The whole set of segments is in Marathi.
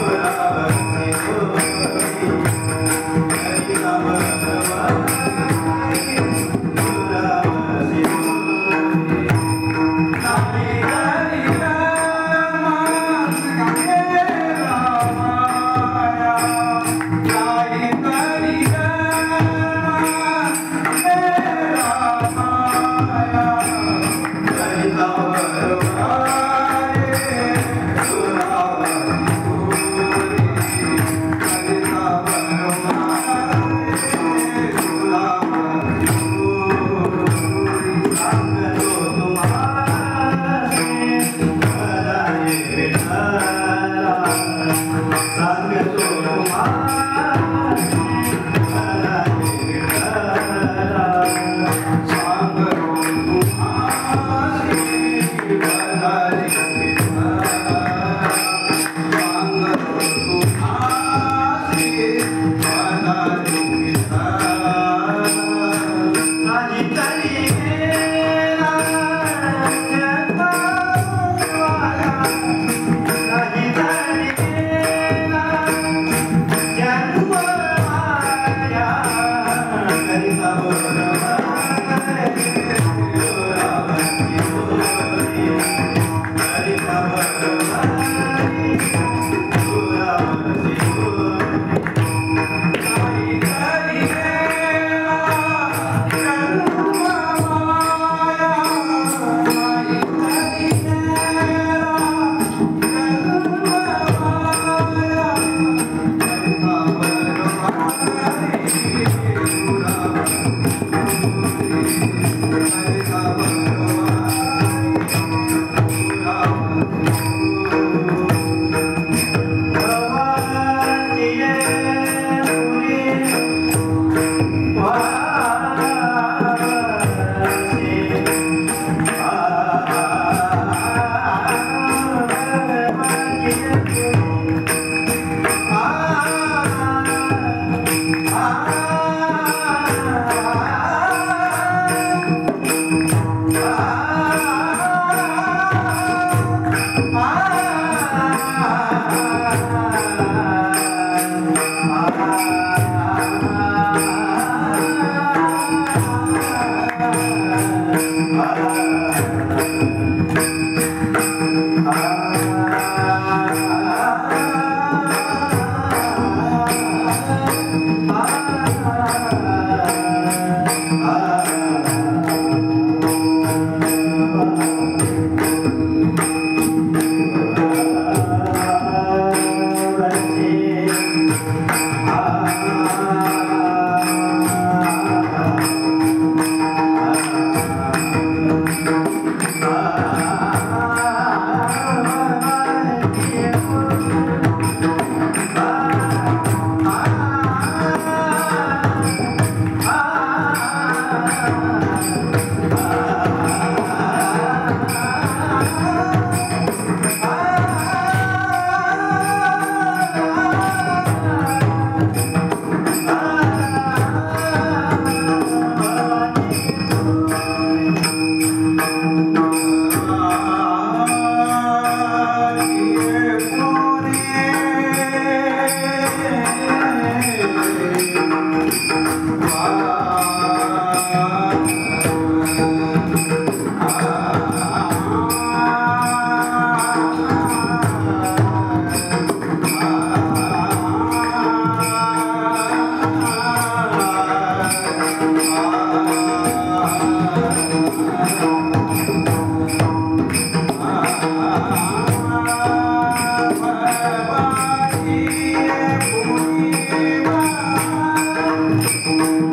Hare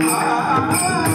Ah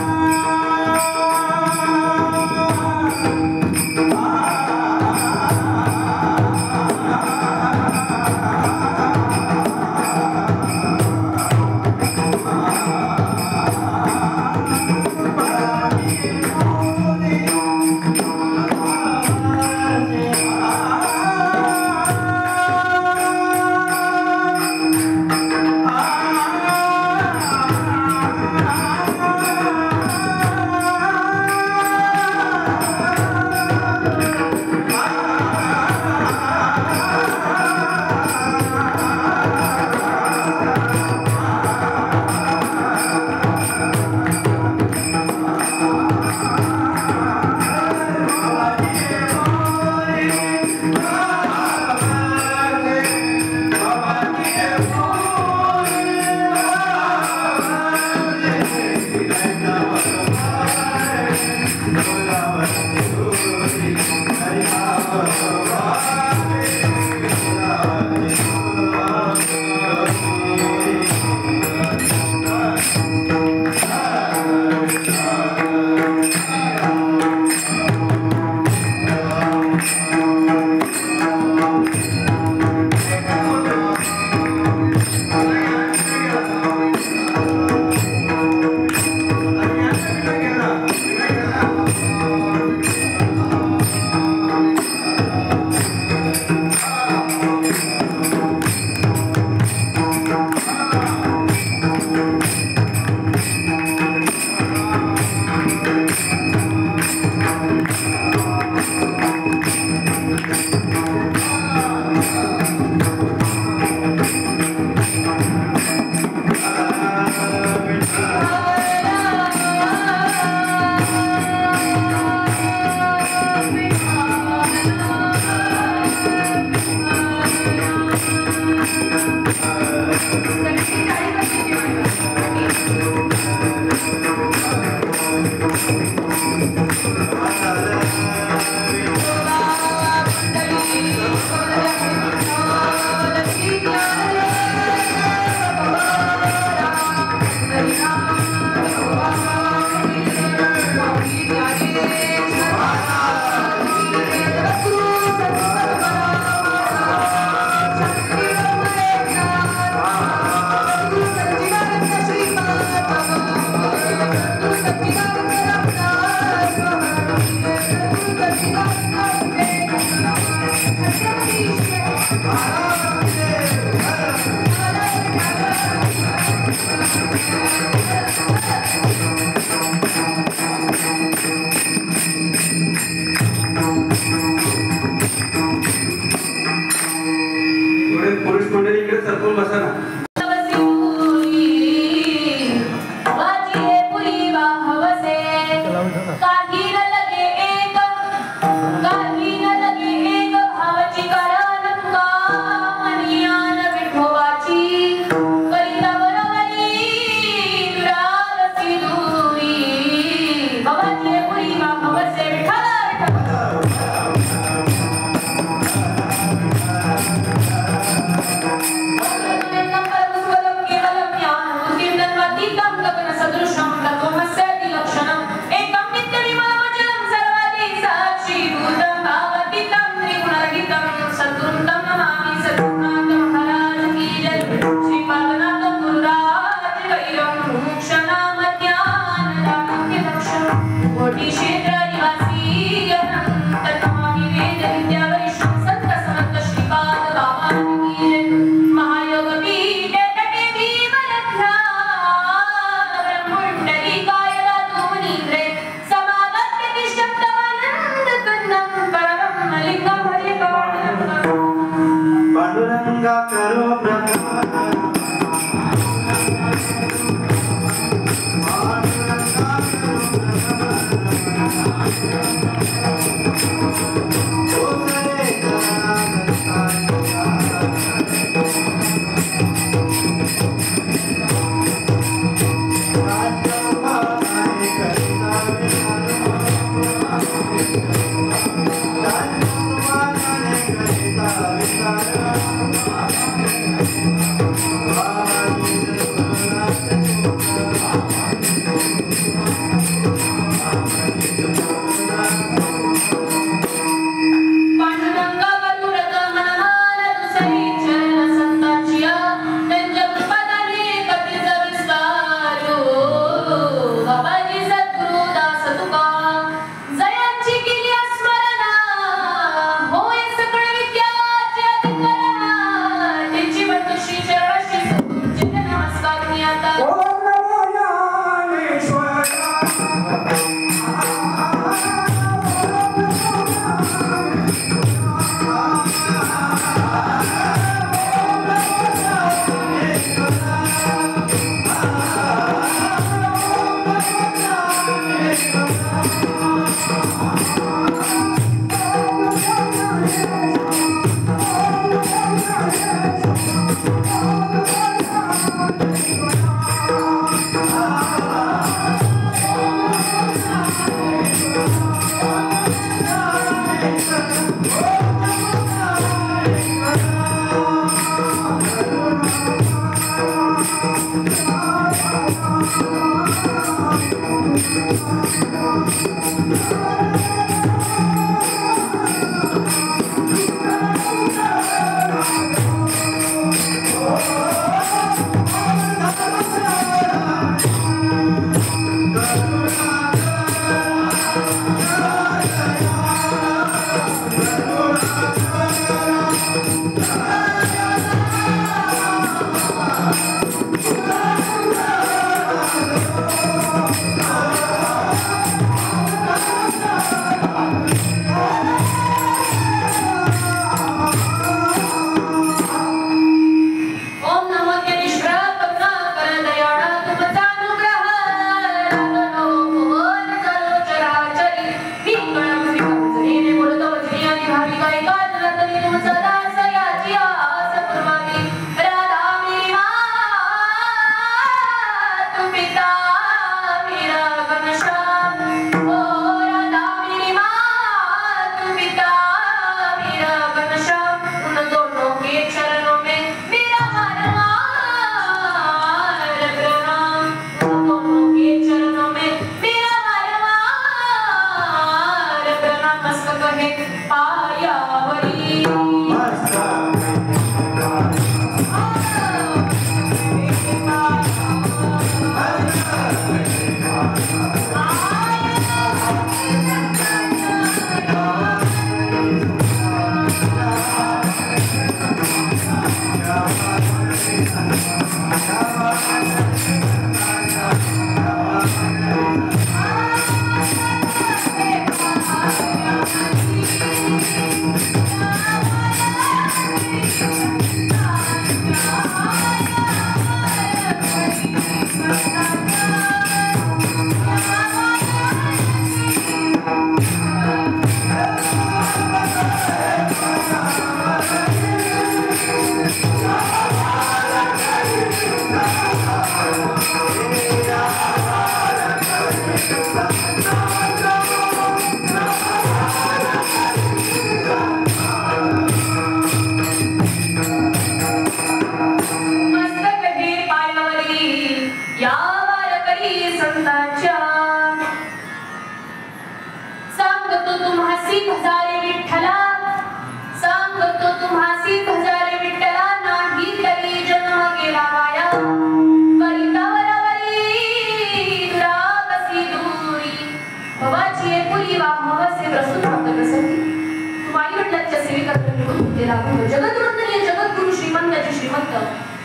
जगद्वंदनीय जगद्गुरु श्रीमंताची श्रीमंत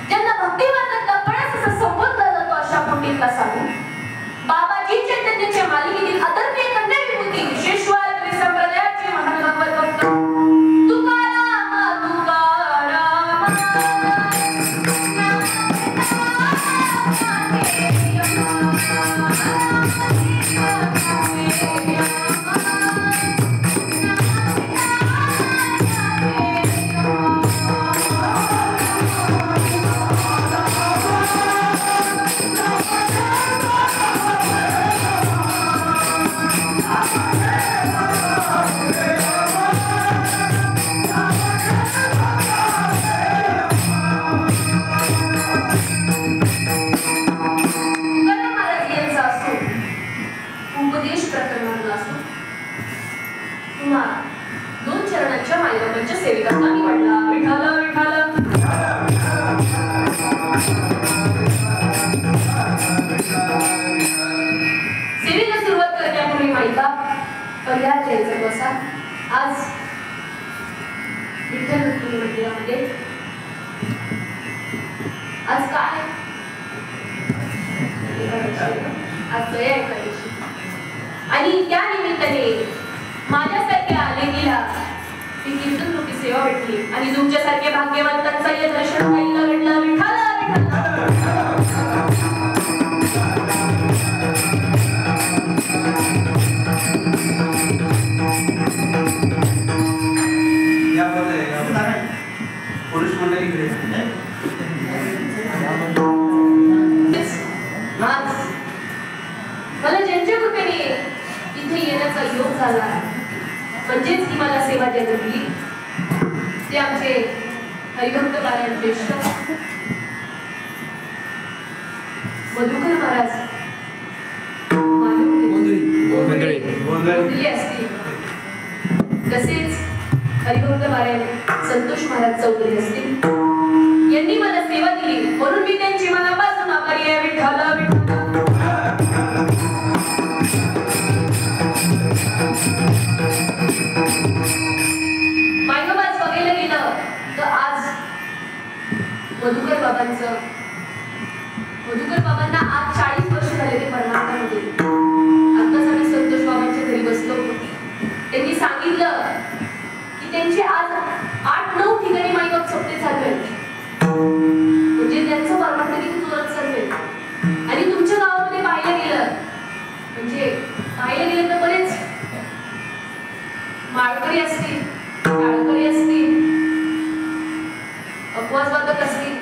ज्यांना भक्तिमार्गातला कळस असा संबोधला जातो अशा पंडितला साधू बाबाजी चैतन्याच्या मालिकेतील अदर्पीय कन्या विभूती विशेषवाद संप्रदायाचे महान भगवत भक्त तुकाराम सेविकांना निवडला विठाला विठाला सेवेला सुरुवात करण्यापूर्वी माहिता पर्याय द्यायचा बसा आज विठ्ठल रुक्मिणी मंदिरामध्ये आज काय आज जया एकादशी आणि त्या निमित्ताने माझ्यासारख्या आलेलीला कीर्तन रूपी सेवा भेटली आणि तुमच्यासारख्या भाग्यवंतांचा या दर्शन पाहिला घडला विठाला पुरुष मंडळीकडे मला ज्यांच्या कृपेने इथे येण्याचा योग झाला म्हणजेच ही मला सेवा ज्या घडली ते आमचे हरिभक्त पारायण श्रेष्ठ मधुकर महाराज मंडळी असतील तसेच हरिभक्त पारायण संतोष महाराज चौधरी असतील यांनी मला सेवा दिली म्हणून मी त्यांची मनापासून आभारी आहे विठ्ठला विठ्ठला मायबाबाच बघायला गेलं तर आज मधुकर बाबांना आज 40 वर्ष झाले ते परमार्थामध्ये आताच आम्ही संतोष बाबांच्या घरी बसलो त्यांनी सांगितलं की त्यांचे आज 8-9 ठिकाणी मायबाप स्वप्ने चालू आहेत म्हणजे त्यांचं परमार्थ किती जोरात चालू आहे आणि तुमच्या गावामध्ये पाहायला गेलं तर बरेच माळकरी असतील टाळकरी असतील अपवादवादक असतील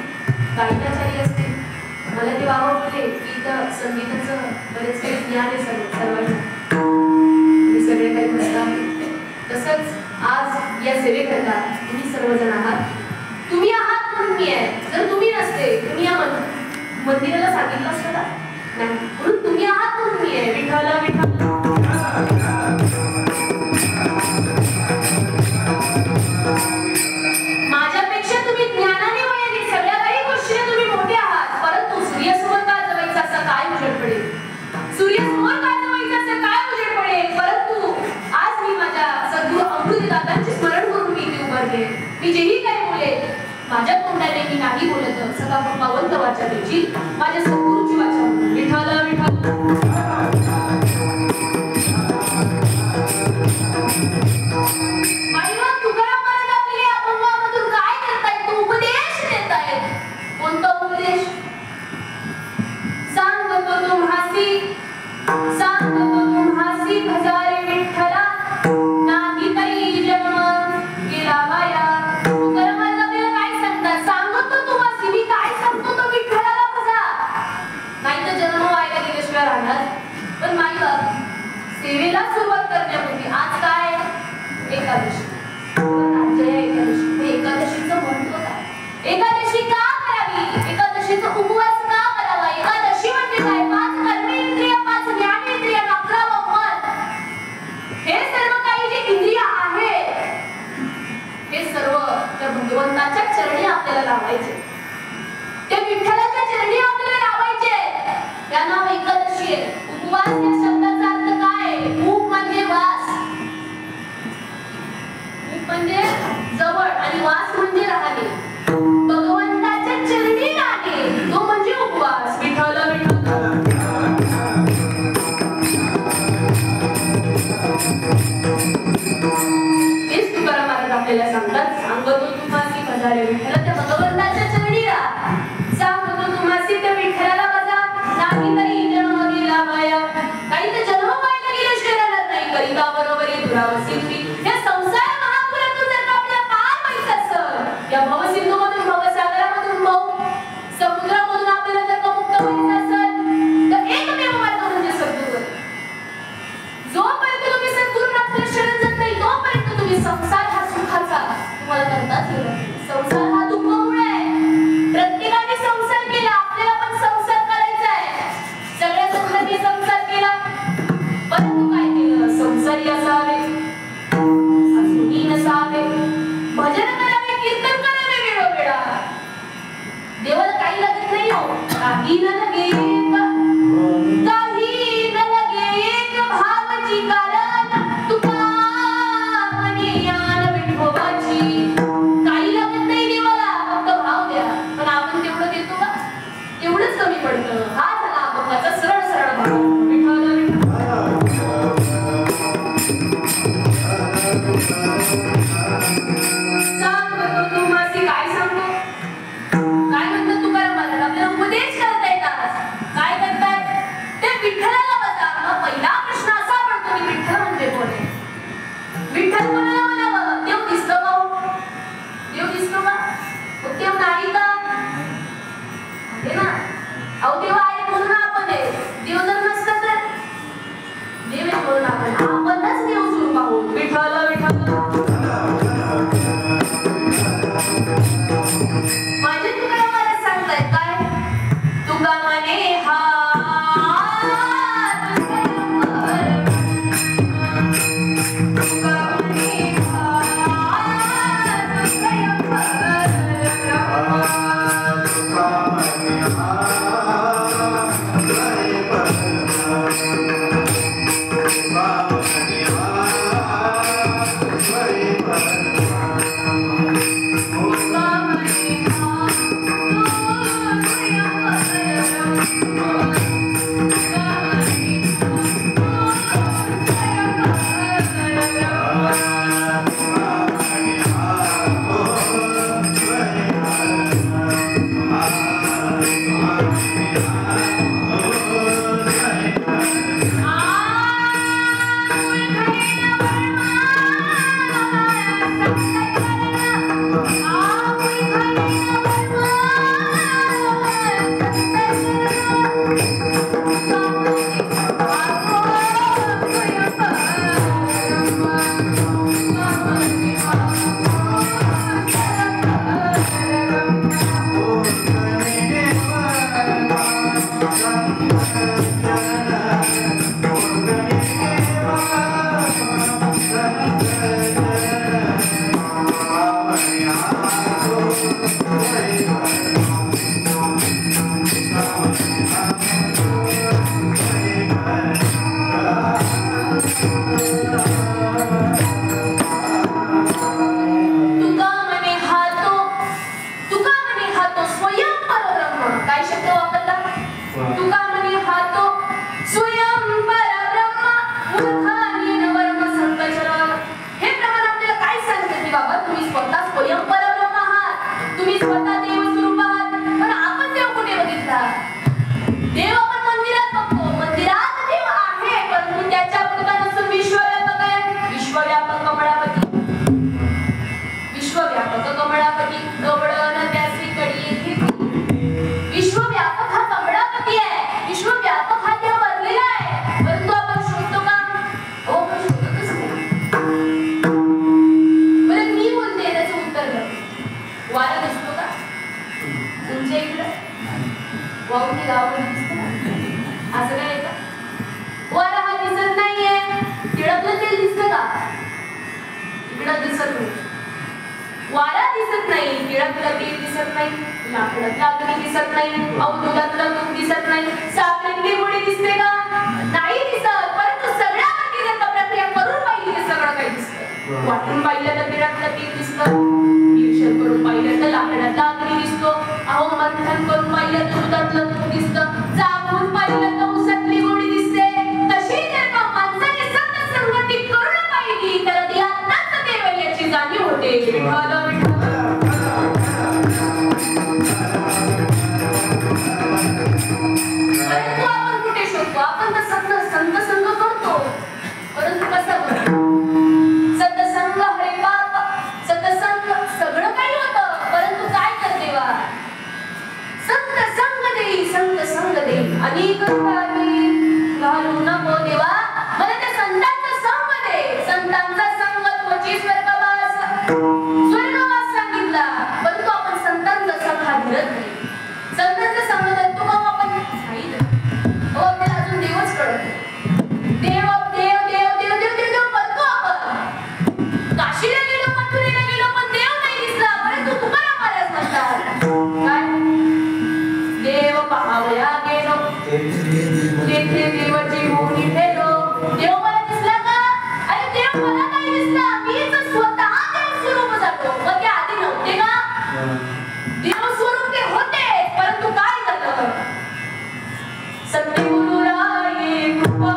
गायनाचारी असतील मला ते बाबा बोलले की इथं संगीताचं बरेच काही ज्ञान आहे सर्वांना मी सगळे काही मस्त तसंच आज या सेवेकरता तुम्ही सर्वजण आहात तुम्ही आहात म्हणून मी आहे जर तुम्ही नसते तुम्ही या मंदिराला सांगितलं असतं का नाही म्हणून तुम्ही आहात म्हणून मी आहे विठ्ठला विठ्ठला माझ्यापेक्षा तुम्ही ज्ञानाने वयाने सगळ्या काही गोष्टीने तुम्ही मोठे आहात परंतु सूर्यासमोर का जवायचं असं काय उजेड पडेल सूर्यासमोर का जवायचं असं काय उजेड पडेल परंतु आज मी माझ्या सद्गुरू अमृतदादांचे स्मरण करून मी इथे उभारले मी जेही काही बोले माझ्या तोंडाने मी नाही बोलत सदा पावंत वाचा द्यायची माझ्या सद्गुरूची वाचा विठ्ठला विठ्ठला सेवेला सुरुवात करण्यापूर्वी आज काय एकादशी एकादशीचं महत्व काय एकादशी का करावी एकादशीचा उपवास का करावा एकादशी म्हणजे काय 5 कर्मेंद्रिय 5 ज्ञानेंद्रिय 11व मन हे सर्व काही जे इंद्रिय आहेत हे सर्व त्या भगवंताच्या चरणी आपल्याला लावायचे त्या विठ्ठलाच्या चरणी आपल्याला लावायचे त्या नाव एकादशी आहे उपवास या शब्दाचा अर्थ काय उप म्हणजे वास उप म्हणजे जवळ आणि वास म्हणजे झाले विठ्ठल त्या भगवंताच्या चरणी राहा. सांगतो तुम्हासी त्या विठ्ठलाला माझा नाही तरी जन्म गेला माया. काही तर जन्म व्हायला गेलं शरीराला नाही करिता बरोबरी दुरावसी तुरी. या संसार महापुरातून जर का आपल्याला पार व्हायचं असेल, या भवसिंधूमधून भवसागरामधून समुद्रामधून आपल्याला जर का मुक्त व्हायचं असेल तर एकमेव मार्ग म्हणजे सद्गुरू. जोपर्यंत तुम्ही सद्गुरूंना आपल्या शरण जात नाही तोपर्यंत तुम्ही संसार हा सुखाचा तुम्हाला करताच येणार नाही. संसार हा दुःखमूळ आहे. प्रत्येकाने संसार केला, आपल्याला पण संसार करायचा आहे. सगळ्या संसारांनी संसार केला, परंतु काय केलं? संसारी असावे, असूनी नसावे, भजन करावे, कीर्तन करावे वेळोवेळा. देवाला काही लागत नाही हो, काही न लगे काही न लगे एक भावची कारण तुका म्हणे यान विठोबाची. काही लागत नाही देवाला, फक्त भाव द्या. पण आपण तेवढं देतो का? तेवढंच कमी पडतं. हा झाला अभंगाचा सरळ सरळ भाव. विठ्ठल सांगतो तुम्हासी काय सांगतो, काय म्हणतात तुकाराम महाराज आपल्याला उपदेश करता येतात. काय करताय ते विठ्ठलाला बघा. मग पहिला प्रश्न असा पडतो की विठ्ठल म्हणजे कोण आहे? विठ्ठल कोणाला म्हणावं? देव दिसतो का? देव दिसतो का? देव नाही का? आहे ना. अहो देव आहे म्हणून आपण आहे. देव जर नसता तर देव आहे म्हणून आपणच देव स्वरूप आहोत. विठ्ठल विठ्ठल माझे तुकाराम महाराज सांगतायत काय? तुका म्हणे वारा दिसत नाही, टिळकलं तेल दिसत नाही, लाकडातला अग्नी दिसत नाही, अवधूतातलं तूप दिसत नाही, साखरेतली गोडी दिसते का? नाही दिसत. परंतु सगळ्यामध्ये जर का प्रक्रिया करून पाहिली तर सगळं काही दिसतं. वाटून पाहिलं तर टिळकलं तेल दिसतं, निरीक्षण करून पाहिलं तर लाकडातला अग्नी दिसतो, अहो मंथन करून पाहिलं तर दुधातलं तूप दिसतं, जागून पाहिलं तर उसातली गोडी दिसते. तशी जर का माणसाने सतत संगती करून पाहिली तर ती आत्ताच देव याची जाणीव होते. विठ्ठल विठ्ठल अनेक रुपाली घालू नको देवा, मला त्या संतांचा संग दे. संतांचा संग त्वची स्वर्गवास, स्वर्गवास सांगितला, परंतु आपण संतांचा संग हा धरत नाही. संतांचा संग धरतो का आपण नाही धरत. आपल्याला अजून देवच कळत नाही. देव देव देव देव देव देव देव करतो आपण. काशीला गेलो, मथुरेला गेलो, पण देव नाही दिसला. परंतु तुकाराम महाराज म्हणतात काय, देव पाहावया गेलो, तेथे देवाची मोही ठेलो. देव मला दिसला का? अरे देव मला नाही दिसला, मीच स्वतः देव स्वरूप जातो. मग ते आधी नव्हते का? देव स्वरूप ते होते, परंतु काय झालं? सद्गुरु राये कृपा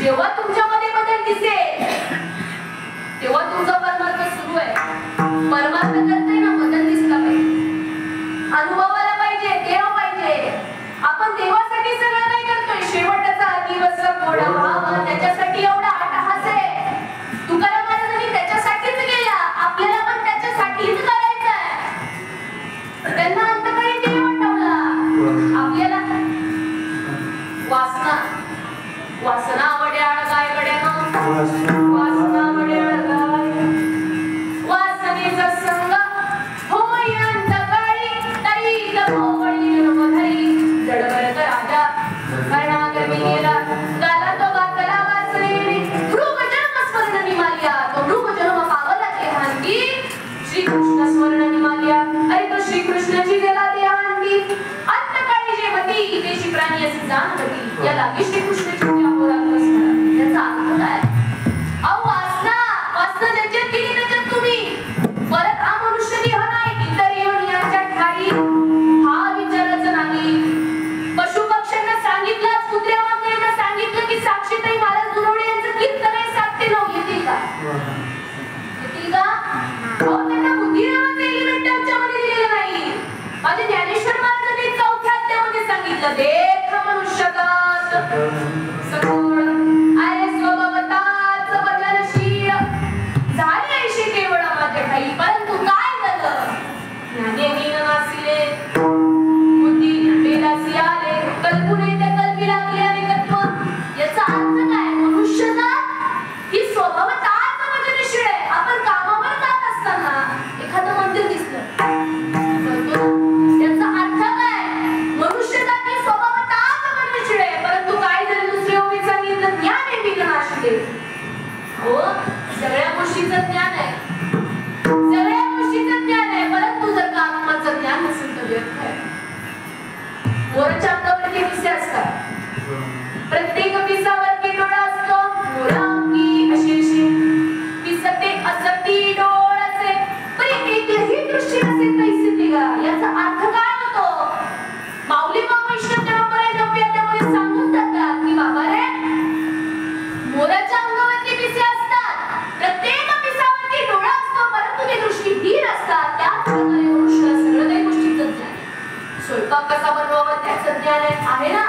जेव्हा तुमच्यामध्ये बदल दिसेल तेव्हा तुमचा परमार्थ सुरू आहे. परमार्थ करताय ना, बदल दिसला पाहिजे, अनुभवाला पाहिजे, देव पाहिजे. आपण देवासाठी सगळं नाही करतोय. शेवटचा दिवस मोडा व्हावा त्याच्यासाठी एवढा अट्टहास आहे. तुकाराम महाराजांनी त्याच्यासाठीच गेला, आपल्याला पण त्याच्यासाठीच करायचं आहे. त्यांना अंतकाळी देव आठवला, आपल्याला वासना वासना आवड्याळ काय गड्यानं, वासना आवड्याळ काय, वासनेचा संग होय अंतकाळी, तरी लपवळी नवधरी. जडभरत राजा कर्णागमी गेला, गाला तो गातला वासनेने. मृगजन्म स्वर्ण निमाल्या, तो मृगजन्म पावला देहांती. श्रीकृष्ण स्वर्ण निमाल्या, अरे तो श्रीकृष्णाची गेला देहांती. अंतकाळी जे मती देशी प्राणी असे जाणवती, या लागी श्रीकृष्णाची त्याचा अर्थ काय? अहो वासना, वासना ज्याच्यात गेली त्याच्यात तुम्ही परत ज्ञान आहे ना.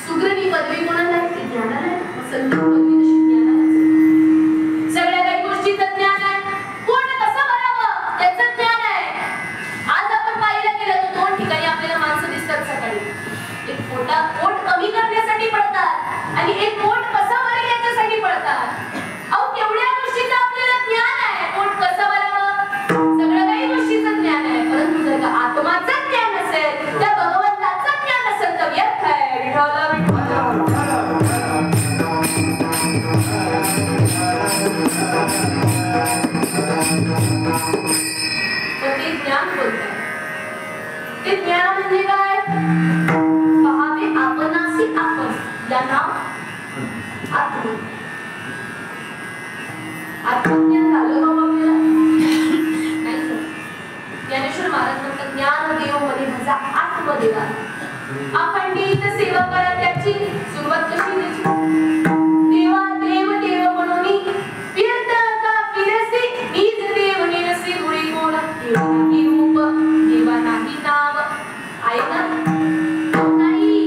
सुग्रही पदवी कोणाला आहे? ज्ञानाला आहे. संगीत पदवी तशी ज्ञानाला आहे. सगळ्या काही गोष्टीचं ज्ञान आहे. पोट कसं भरावं त्याचं ज्ञान आहे. आज आपण पाहिलं गेलं तर दोन ठिकाणी आपल्याला माणसं दिसतात सकाळी. एक पोट कमी करण्यासाठी पळतात आणि एक पोट कसं भरेल याच्यासाठी पळतात. अहो केवढ्या गोष्टीचं आपल्याला ज्ञान आहे. पोट कसं भरावं सगळ्या काही गोष्टीचं ज्ञान आहे. परंतु जर का आत्माचं ज्ञान असेल त्या भगवंताचं ज्ञान असेल तर व्यर्थ आहे. विठ्ठला ते ज्ञान बोलतात. ते ज्ञान म्हणजे काय? पहावे आपणासी आपण ज्यांना आत्मज्ञान झालं का आपल्याला? नाही सर. ज्ञानेश्वर महाराज म्हणतात ज्ञान देव मध्ये माझा आत्मदेवा. अखंडित सेवा करा त्याची. सुरुवात कशी त्याची? देवा देव देव म्हणून फिरत का फिरसी नीज देव निरसी गुळी कोण देवानी रूप देवा नाही नाव आहे ना. नाही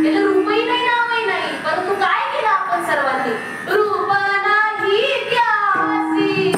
त्याला रूपही नाही नावही नाही. परंतु काय केलं आपण सर्वांनी? रूप नाही त्यासी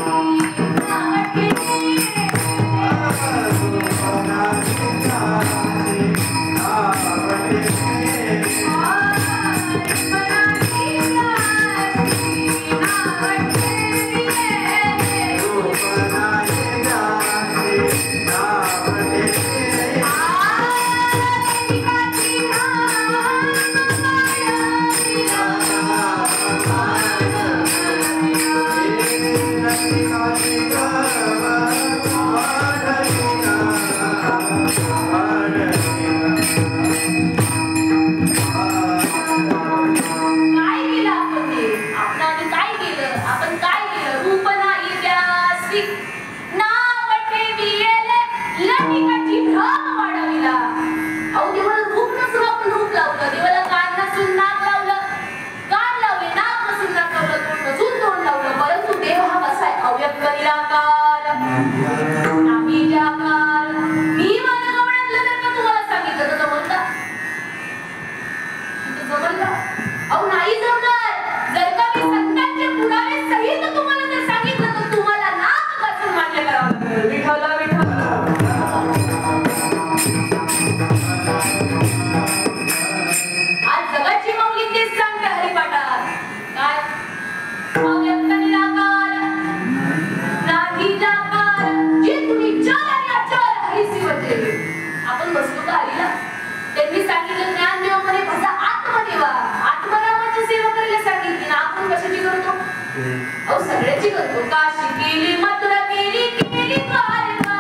सगळ्याची करतो. काशी केली मथुरा केली केली द्वारका.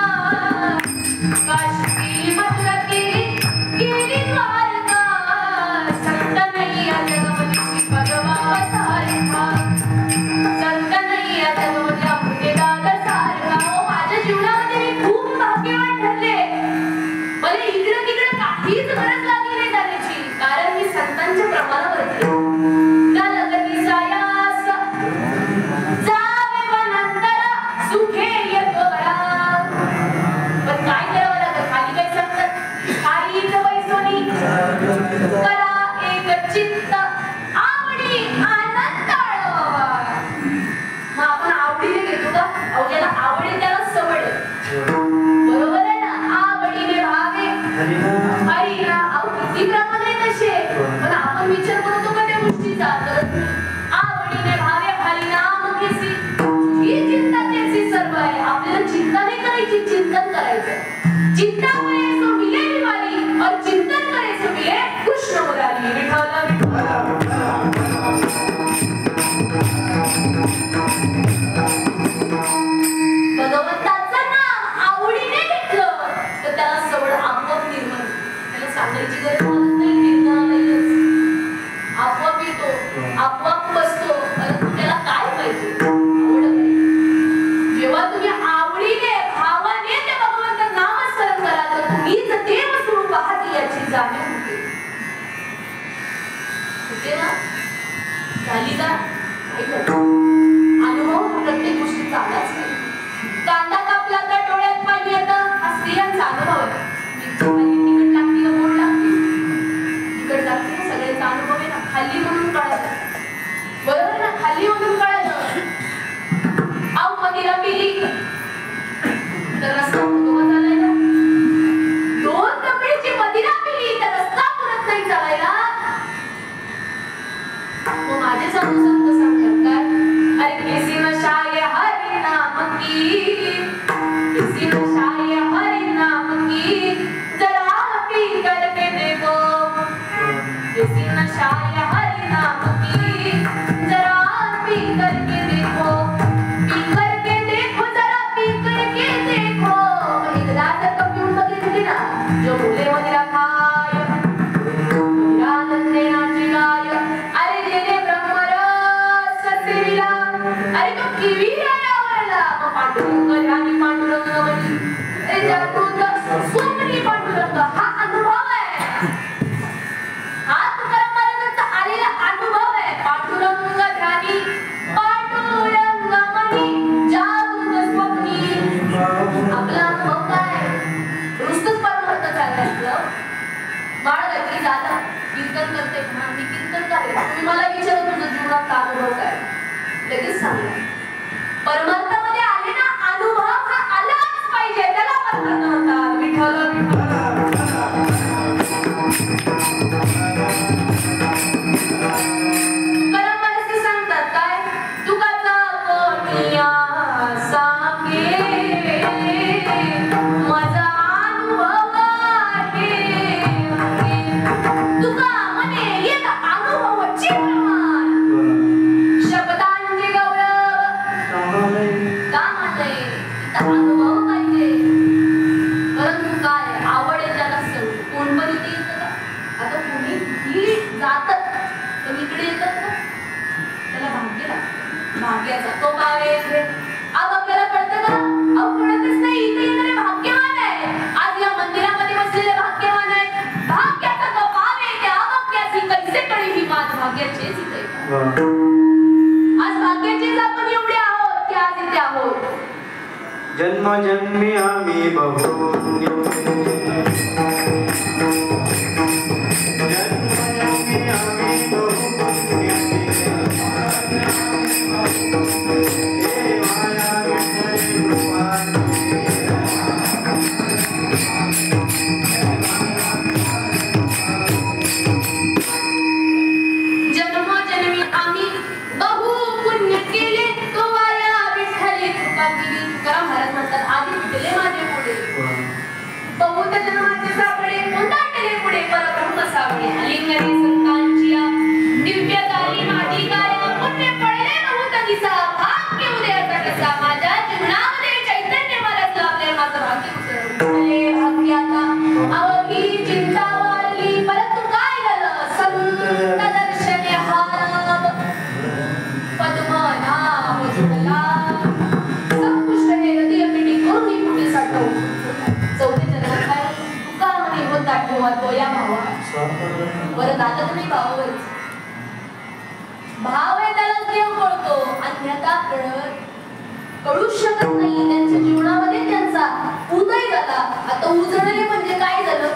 काशी केली मथुरा केली केली द्वारका. संत नाही या जगमनी भगवा सारखा. संत नाही या जगमनी आपले दादा सारखा. माझ्या जीवनामध्ये मी खूप भाग्यवान ठरले. मला इकडे तिकडे काहीच गरज लागली नाही जाण्याची. कारण मी संतांच्या प्रमाणावरती चिंतन करायचं. चिंता करे सो मिले निवारी और चिंतन करे सो मिले कृष्ण मुरारी. विठ्ठला भगवंताचं नाम आवडीने घेतलं तर त्याला सवड आपोआप निर्माण. त्याला सांगायची गरज नाही. निर्माणालाच आपोआप येतो. आपोआप बसतो. परंतु त्याला काय पाहिजे? आवड पाहिजे. जेव्हा तुम्ही आवडीने भावाने त्या भगवंताचं नामस्मरण कराल तर अनुभव पाहिजे. परंतु काय आवड आहे त्याला सवय. कोण पण इथे येतं का? आता कोणी ही जातात पण इकडे येतात का? त्याला भाग्य लागतं. भाग्याचा तो भाव आहे. आज आपल्याला कळतं का? अहो कळतच नाही. इथे येणारे भाग्यवान आहे. आज या मंदिरामध्ये बसलेले भाग्यवान आहे. भाग्याचा तो भाव आहे. त्या भाग्याची कैसे कळी ही माझ भाग्याचीच इथे. आज भाग्याचीच आपण एवढे आहोत की आज इथे आहोत. जन्म जन्मी आम्ही बहुपुण्य भाव आहे त्याला देव कळतो. अन्यथा कळूच शकत नाही. त्यांच्या जीवनामध्ये त्यांचा उदय झाला. आता उजळले म्हणजे काय झालं?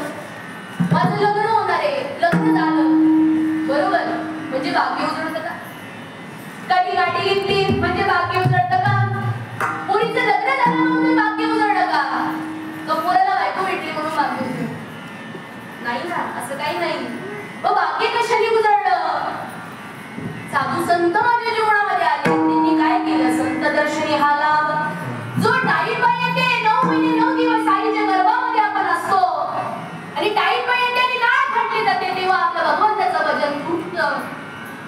माझं लग्न होणार आहे. लग्न झालं बरोबर म्हणजे भाग्य उजळतं का? कधी गाठी घेतली म्हणजे भाग्य उजळतं का? पोरीचं लग्न झालं म्हणून भाग्य उजळलं का? पोराला बायको भेटली म्हणून भाग्य उजळलं नाही ना. असं काही नाही. भाग्य कशाने उजळलं? साधू संत माझ्या जीवनामध्ये आले. त्यांनी काय केलं? संत दर्शनी हा लाभ जो टाईम येते 9 महिने 9 दिवस आईच्या गर्भामध्ये आपण असतो आणि टाईम येते आणि नाळ फाटली जाते तेव्हा आपल्या भगवंताचं भजन फुटतं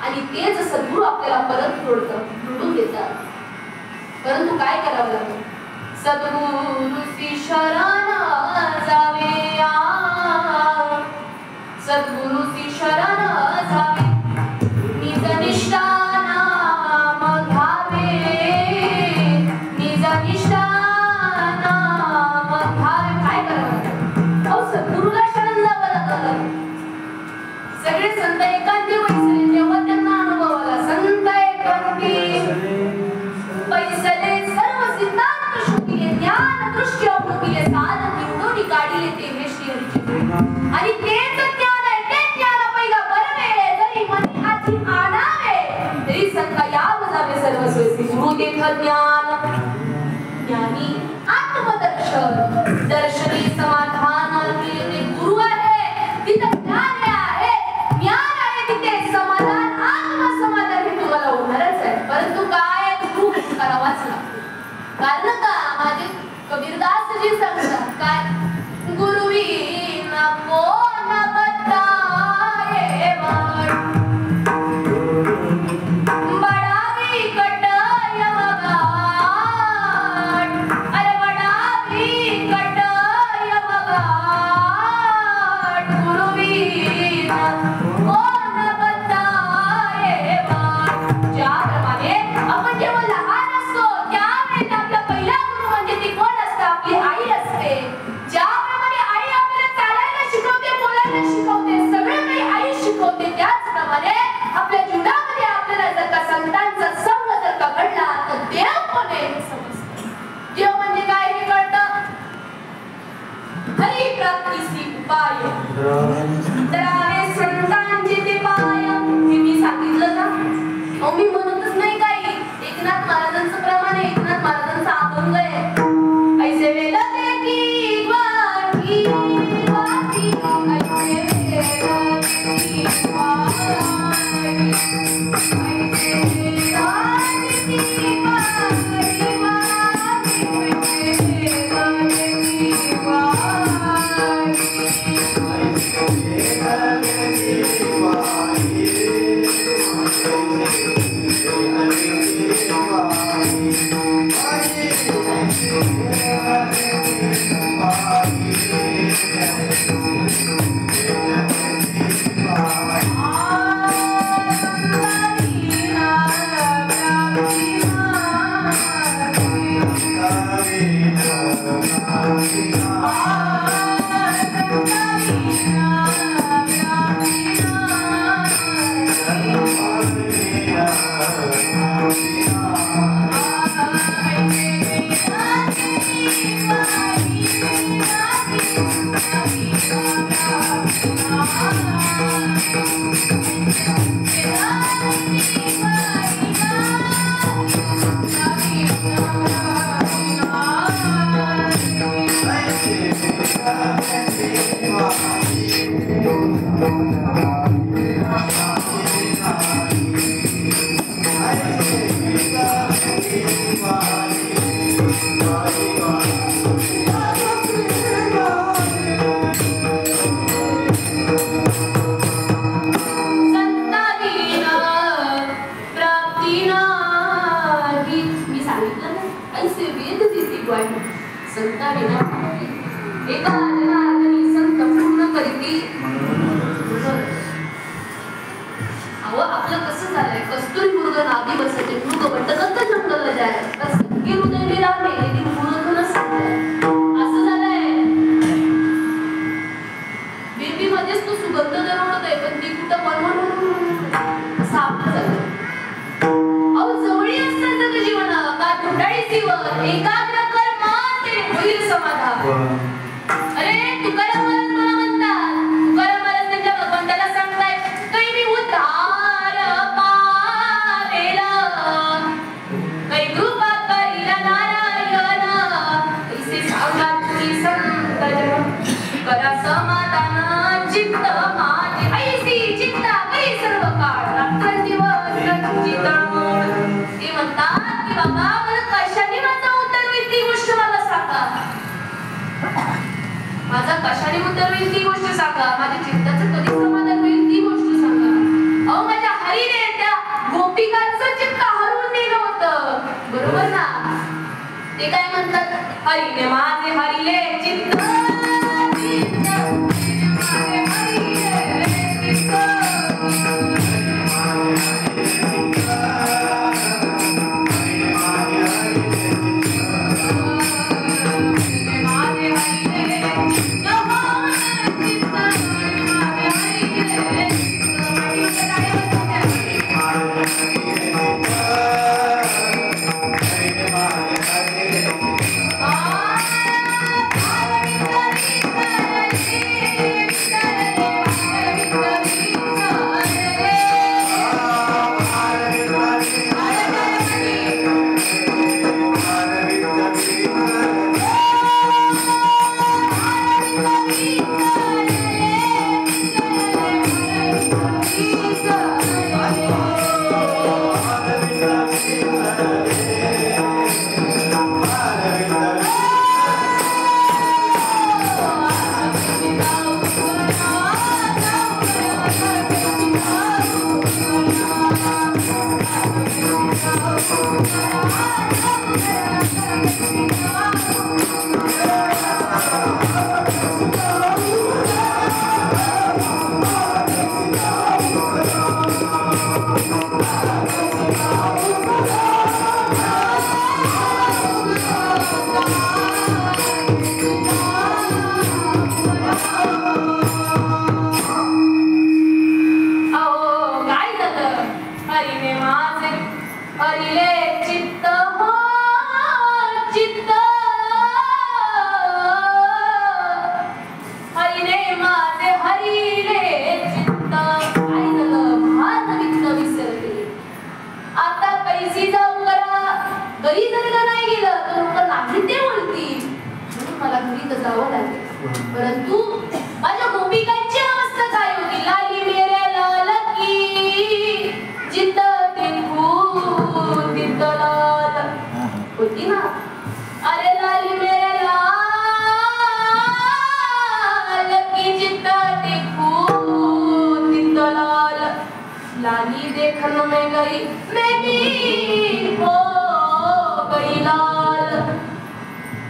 आणि तेच सद्गुरू आपल्याला परत जोडून देतात. परंतु काय करावं लागेल? सद्गुरूची शरण जावे. सद्गुरूची शरण जावे. निज निष्ठा नाम घ्यावे. निज निष्ठा नाम घ्यावे. काय करावं? अहो सद्गुरूला शरण जावं लागलं. सगळे संत एकांती बसले तेव्हा त्यांना अनुभव आला. संत एकांती बैसले सर्व सिद्धांत शोधिले. ज्ञान दृष्टी अवलोकिले. सार निवडून काढिले ते हे श्रीहरीचे आणि तेच ज्ञान आहे. ते ज्ञान पहिला बरवे जरी मनी आधी आणावे तरी संत याव जावे सर्व सोयी. गुरु देख ज्ञान ज्ञानी आत्मदर्शन दर्शनी समाधान. ते गुरु आहे तिथे ज्ञान आहे. ज्ञान आहे तिथे समाधान. आत्मसमाधान हे तुम्हाला होणारच आहे. परंतु काय गुरु करावाच लागतो. कारण का माझे कबीरदासजी सांगतात काय? गुरुविना कोण बताये वाट. बडावी कटय मगाट. अरे बडावी कटय मगाट. गुरुविना कोण बताये वाट. ज्याप्रमाणे आपण जेव्हा लहान असतो त्यावेळेला आपला पहिला गुरु म्हणजे ती कोण असतं? आपली आई असते. ज्या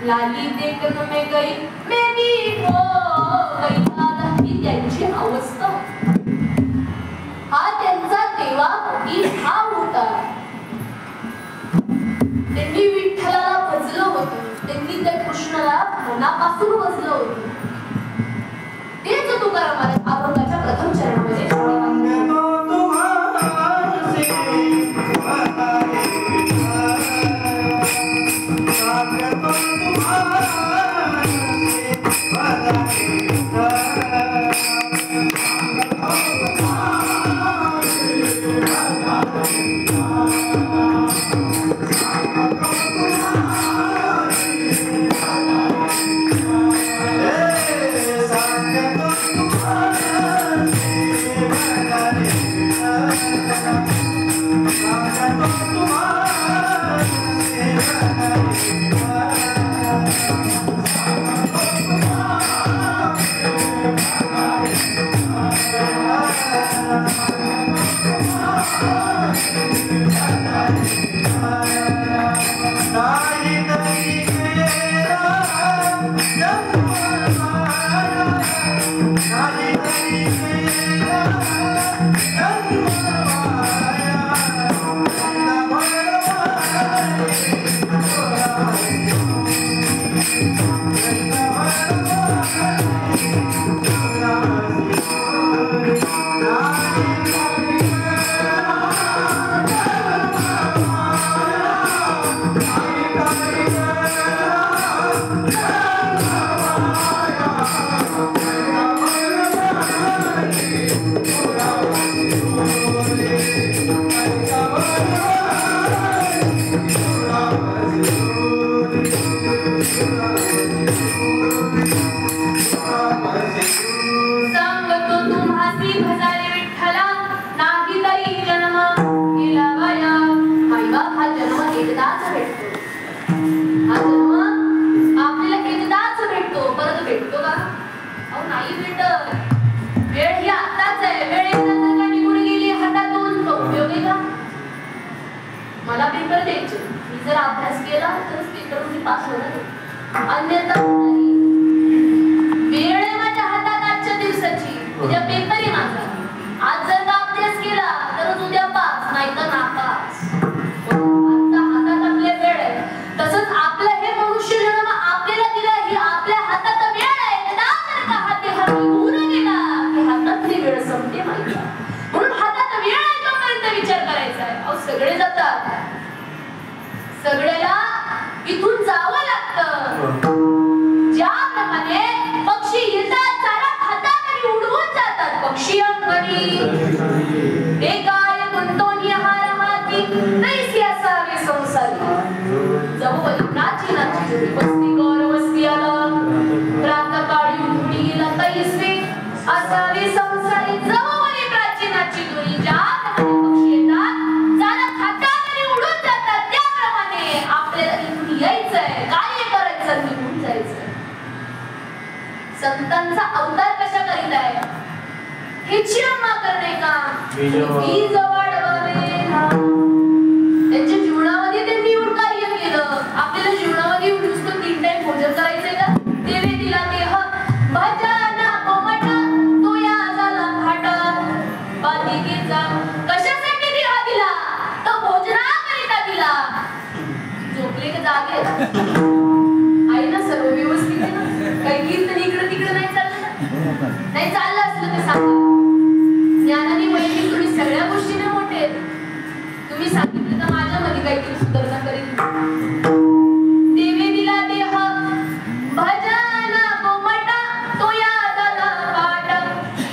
लाली देखत में गई मैं भी हो गई दादा ही त्यांची अवस्था. हा त्यांचा देवापोटी भाव होता. त्यांनी विठ्ठलाला भजलं होतं. त्यांनी त्या कृष्णाला मनापासून भजलं होतं. तेच तुकाराम महाराज अभंगाच्या प्रथम चरणामध्ये मला पेपर द्यायचे. मी जर अभ्यास केला तरच पेपर मी पास होणार. अन्यथा नाही. वेळ आहे माझ्या हातात आजच्या दिवसाची. उद्या पेपर आहे माझा. आज जर का अभ्यास केला तरच उद्या पास, नाहीतर नापास. आता हातात आपल्या वेळ आहे. तसंच आपलं हे मनुष्य जन्म आपल्याला दिला ही आपल्या हातात वेळ आहे. जर का हात निघून गेला की हातातली वेळ संपते माहिती. म्हणून हातात वेळ आहे तोपर्यंत विचार करायचा आहे. अहो सगळे जातात. सगळ्याला इथून जावं लागतं. ज्याप्रमाणे पक्षी येतात, चारा खातात आणि उडवून जातात. पक्षी अंगणी ते काय गुंतोनी हार हाती तैसी असावे संसारी. जवळ नाची नाची जोडी बसती गौर वस्ती आला. प्रातकाळी उठून गेला तैसे असावे संसारी. जवळ प्राचीनाची दोरी. ज्याप्रमाणे पक्षी येतात, चारा खातात आणि उडून जातात, त्याप्रमाणे आपल्याला इथून यायचंय, कार्य करायचं, निघून जायचंय. संतांचा अवतार कशा करीत आहे हे चिरम्मा करणे का बीज वाढवावे ना. त्यांच्या जीवनामध्ये त्यांनी एवढं कार्य केलं. आपल्याला जीवनामध्ये नुसतं 3 टाइम भोजन करायचंय का? देवे दिला देह भजना कोमट तो या झाला घाट बालिकेचा. कशासाठी देह दिला? तो भोजनाकरिता दिला. झोपले का जागे आहे ना? सर्व व्यवस्थित आहे ना? काही कीर्तन इकडे तिकडे नाही चाललं? नाही चाललं असलं ते सांगा. ज्ञानाने वैदिक तुम्ही सगळ्या गोष्टीने मोठे आहेत. तुम्ही सांगितलं तर माझ्यामध्ये काहीतरी सुधारणा करेल. देवे दिला देह भजन कोमट तो या झाला घाट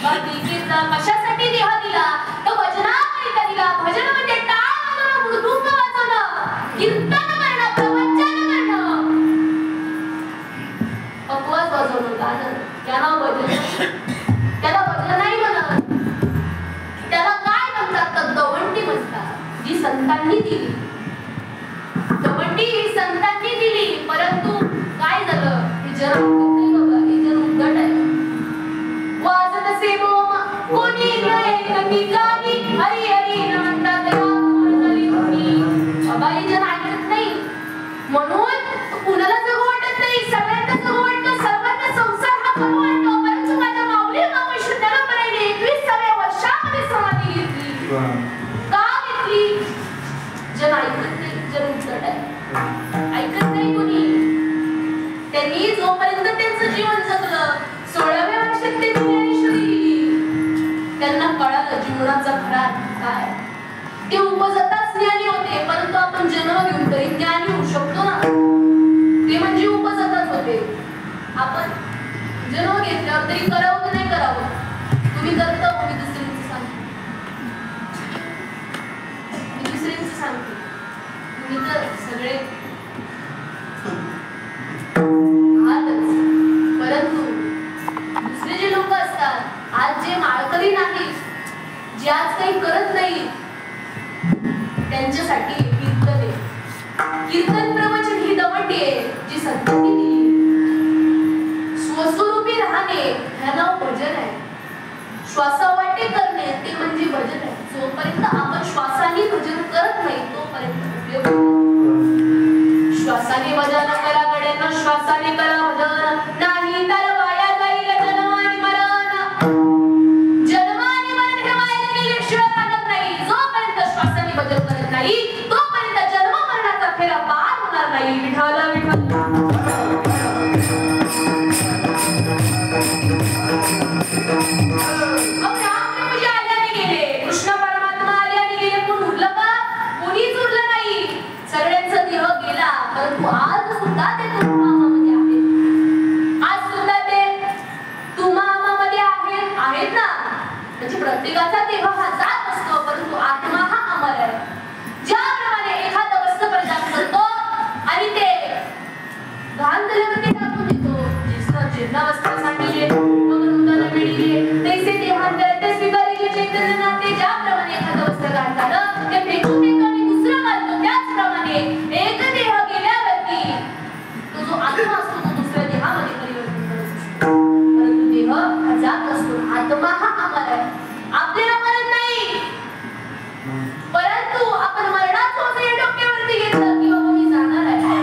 बालिकेचा. कशासाठी देह दिला? तो भजनाकरिता दिला. भजन म्हणजे टाळ वाजवणं, मृदुंग वाजवणं, कीर्तन करणं, प्रवचन करणं, अपवाद वाजवणं, गाणं. त्याला भजन, त्याला भजन नाही म्हणत. त्याला काय म्हणतात? तर दवंडी म्हणतात. जी संतांनी दिली. दवंडी ही संतांनी दिली. परंतु काय झालं? हे जरा नाही बाबा, हे जर उद्धट आहे. वाजत असे बोम कोणी एक ठिकाणी हरी हरी न म्हणतात झाली तुम्ही. बाबा हे जर ऐकत नाही म्हणून कुणाला जगू वाटत नाही. सत्य ज्ञानेश्वरी. त्यांना कळालं जीवनाचा खरा काय. ते उपजताच ज्ञानी होते, परंतु आपण जन्म घेऊन तरी ज्ञानी होऊ शकतो ना. ते म्हणजे उपजताच होते. आपण जन्म घेतल्यावर तरी करावं की नाही करावं. तुम्ही करता, मी दुसऱ्यांचं सांगते. मी दुसऱ्यांचं सांगते. तुम्ही तर सगळे आहातच, परंतु दुसरे जे लोक असतात, आज जे माळकरी नाहीत, जे आज काही करत नाही, त्यांच्यासाठी कीर्तन आहे. कीर्तन प्रवचन ही दवंडी आहे जी सद्गुरूंनी दिली. स्वस्वरूपी राहणे हे नाव भजन आहे. श्वासावाटे करणे ते म्हणजे भजन आहे. जोपर्यंत आपण श्वासाने भजन करत नाही तोपर्यंत उपयोग नाही. श्वासाने भजन करा गड्यांना, श्वासाने करा भजन, नाही तर वाया जाईल जन्म आणि मरण. जन्म आणि मरण हे वाया गेल्याशिवाय लागत नाही. जोपर्यंत श्वासाने भजन करत नाही तोपर्यंत जन्म मरणाचा फेरा पार होणार नाही. विठ्ठल विठ्ठल. कृष्ण परमात्मा आले आणि गेले, कोण उरलं का? कोणीच उरलं नाही. सगळ्यांचा देह गेला, परंतु आज सुद्धा ते तुमामामध्ये आहेत. आज सुद्धा ते तुमामामध्ये आहेत ना. म्हणजे प्रत्येकाचा देह हा जात असतो, परंतु आत्मा हा अमर आहे. ज्याप्रमाणे एखादं वस्त्र प्रदान करतो आणि ते घाण झाल्यामध्ये टाकून देतो, जितना वस्त्र सांगितले तैसे देहांतर स्वीकारिले चैतन्य नाते. ज्याप्रमाणे एखादं वस्त्र घाण झालं ते फेकून देतो आणि दुसरं घालतो, त्याचप्रमाणे एक देह गेल्यावरती तो जो आत्मा असतो तो दुसऱ्या देहामध्ये परिवर्तन करत असतो. परंतु देह हा जात असतो, आत्मा हा अमर आहे. आपल्याला मरण नाही, परंतु आपण मरणाचं वजन डोक्यावरती घेतलं की बाबा मी जाणार आहे.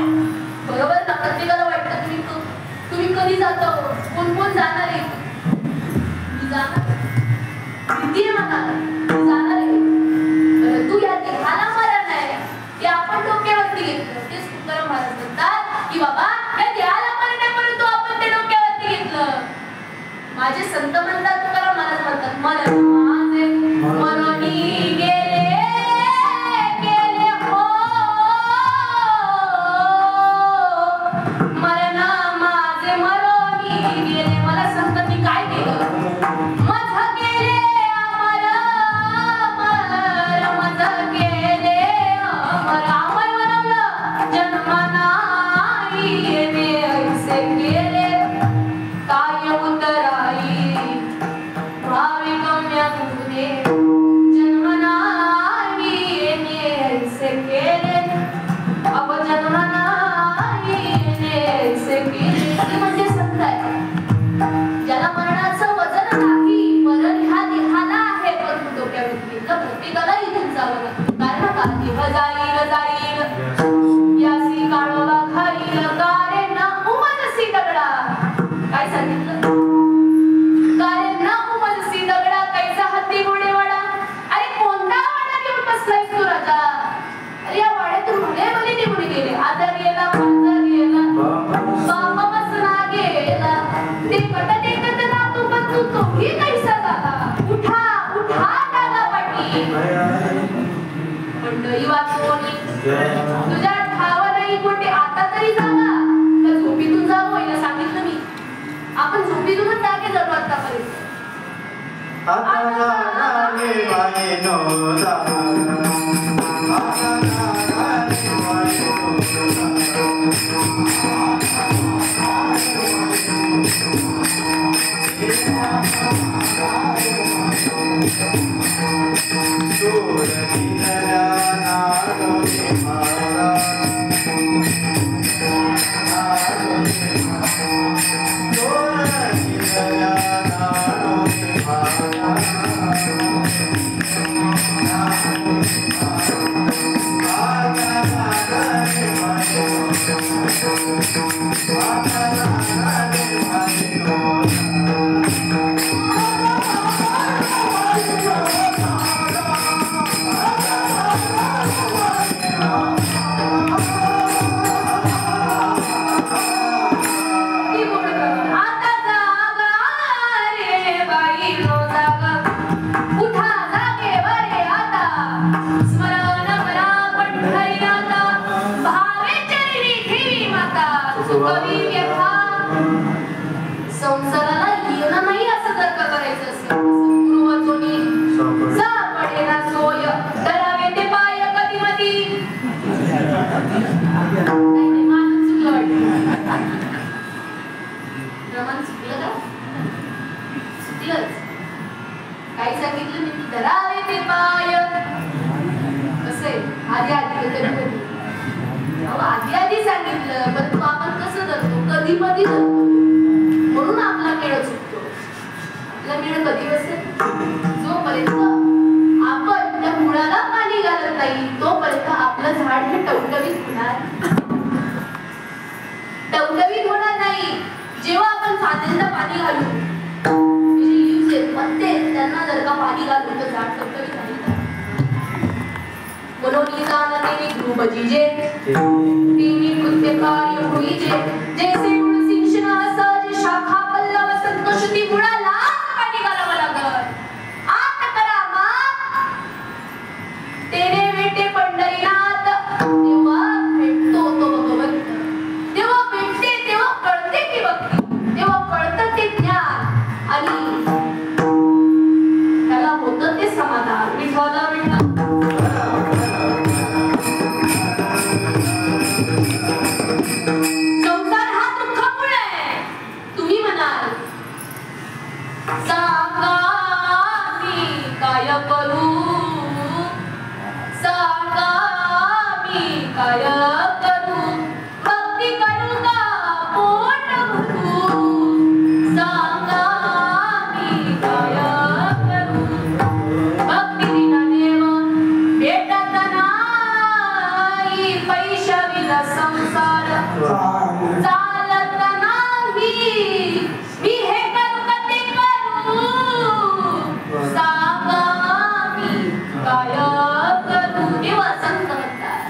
बरोबर ना. प्रत्येकाला वाटतं तुम्ही कधी जातो, कोण कोण जाणार आहे. मी जाणार, भीती आहे मला, मी जाणार आहे. परंतु या देहाला मरण आहे ते आपण डोक्यावरती घेतलं. तेच तुकाराम महाराज म्हणतात की बाबा या देहाला मरण आहे, परंतु आपण ते डोक्यावरती घेतलं. माझे संत म्हणतात, तुकाराम महाराज म्हणतात, मरण माझे मरणी गेले गेले हो, मरण माझे मरणी गेले. मला संतांनी काय केलं? मज गेले अमर अमर, मज गेले अमर. अमर बनवलं जन्म नाही येणे, ऐसे गेले काय उतराई भावी गम्य मुने. जन्म नाही येणे ऐसे गेले, अब जन्म नाही येणे ऐसे गेले. म्हणजे संत आहे ज्याला मरणाचं वजन नाही. मरण ह्या देहाला आहे, परंतु डोक्यावरती घेतलं. प्रत्येकाला इथून जावं लागतं. कारण का देह जाईल जाईल, यासी काळोबा खाईल, कारे न उमजसी दगडा. काय सांगितलं? कारे न उमजसी दगडा, कैसा हत्ती घोडे वाडा. अरे कोणता वाडा घेऊन बसलायस तू राजा? अरे या वाड्यातून भले भले निघून गेले. आदर गेला, पंजर गेला, बाप बसला गेला. ते कट टेकत राहतो पण तू तोही कैसा झाला. उठा उठा डागापाटी, मंडळी वाचवणी. तुझ्या ठाव नाही कोणते आता तरी जागा तर झोपीतून जावं होईल. सांगितलं मी, आपण झोपीतूनच जागे जातो आतापर्यंत. आता जागा रे संसाराला येणं नाही असं जर का करायचं असेल गुरुवचोनी सापडेना सोय धरावे ते पाय कधी मधी नाही मान चुकलं वाटतं प्रमाण चुकलं का चुकलंच काय सांगितलं मी धरावे ते पाय कसं आहे आधी आधी कधी आधी सांगितलं पण तू आपण कसं धरतो कधी मधी धरतो म्हणून आपला मेळ चुकतो आपला मेळ कधी बसेल जोपर्यंत आपण त्या मुळाला पाणी घालत नाही तोपर्यंत आपलं झाड हे टवटवीत होणार नाही जेव्हा आपण फांद्यांना पाणी घालू त्यांना जर का पाणी घालून तर झाड टवटवीत नाही मनोनी जाणते गृहजीजे तिनी कृत्य कार्य होईजे जैसे गुण सिंचन असं जे शाखा पल्लव संतोषती मुळाला पाणी घालावं लागत आत करा मा तेरे वेटे पंढरीनाथ तेव्हा भेटतो तो भगवंत तेव्हा भेटते तेव्हा कळते ती भक्ती तेव्हा कळतं ते ज्ञान आणि त्याला होतं ते समाधान विठ्ठला विठ्ठल संसार हा दुःखामुळे आहे तुम्ही म्हणाल सांगा मी काय करू सांगा मी काय करू भक्ती करू का पोट भरू सांगा मी काय करू भक्ती विना देव भेटत नाही पैशा विना संसार चालत नाही मी हे करू का ते करू सांगा मी काय करू देवा संत म्हणतात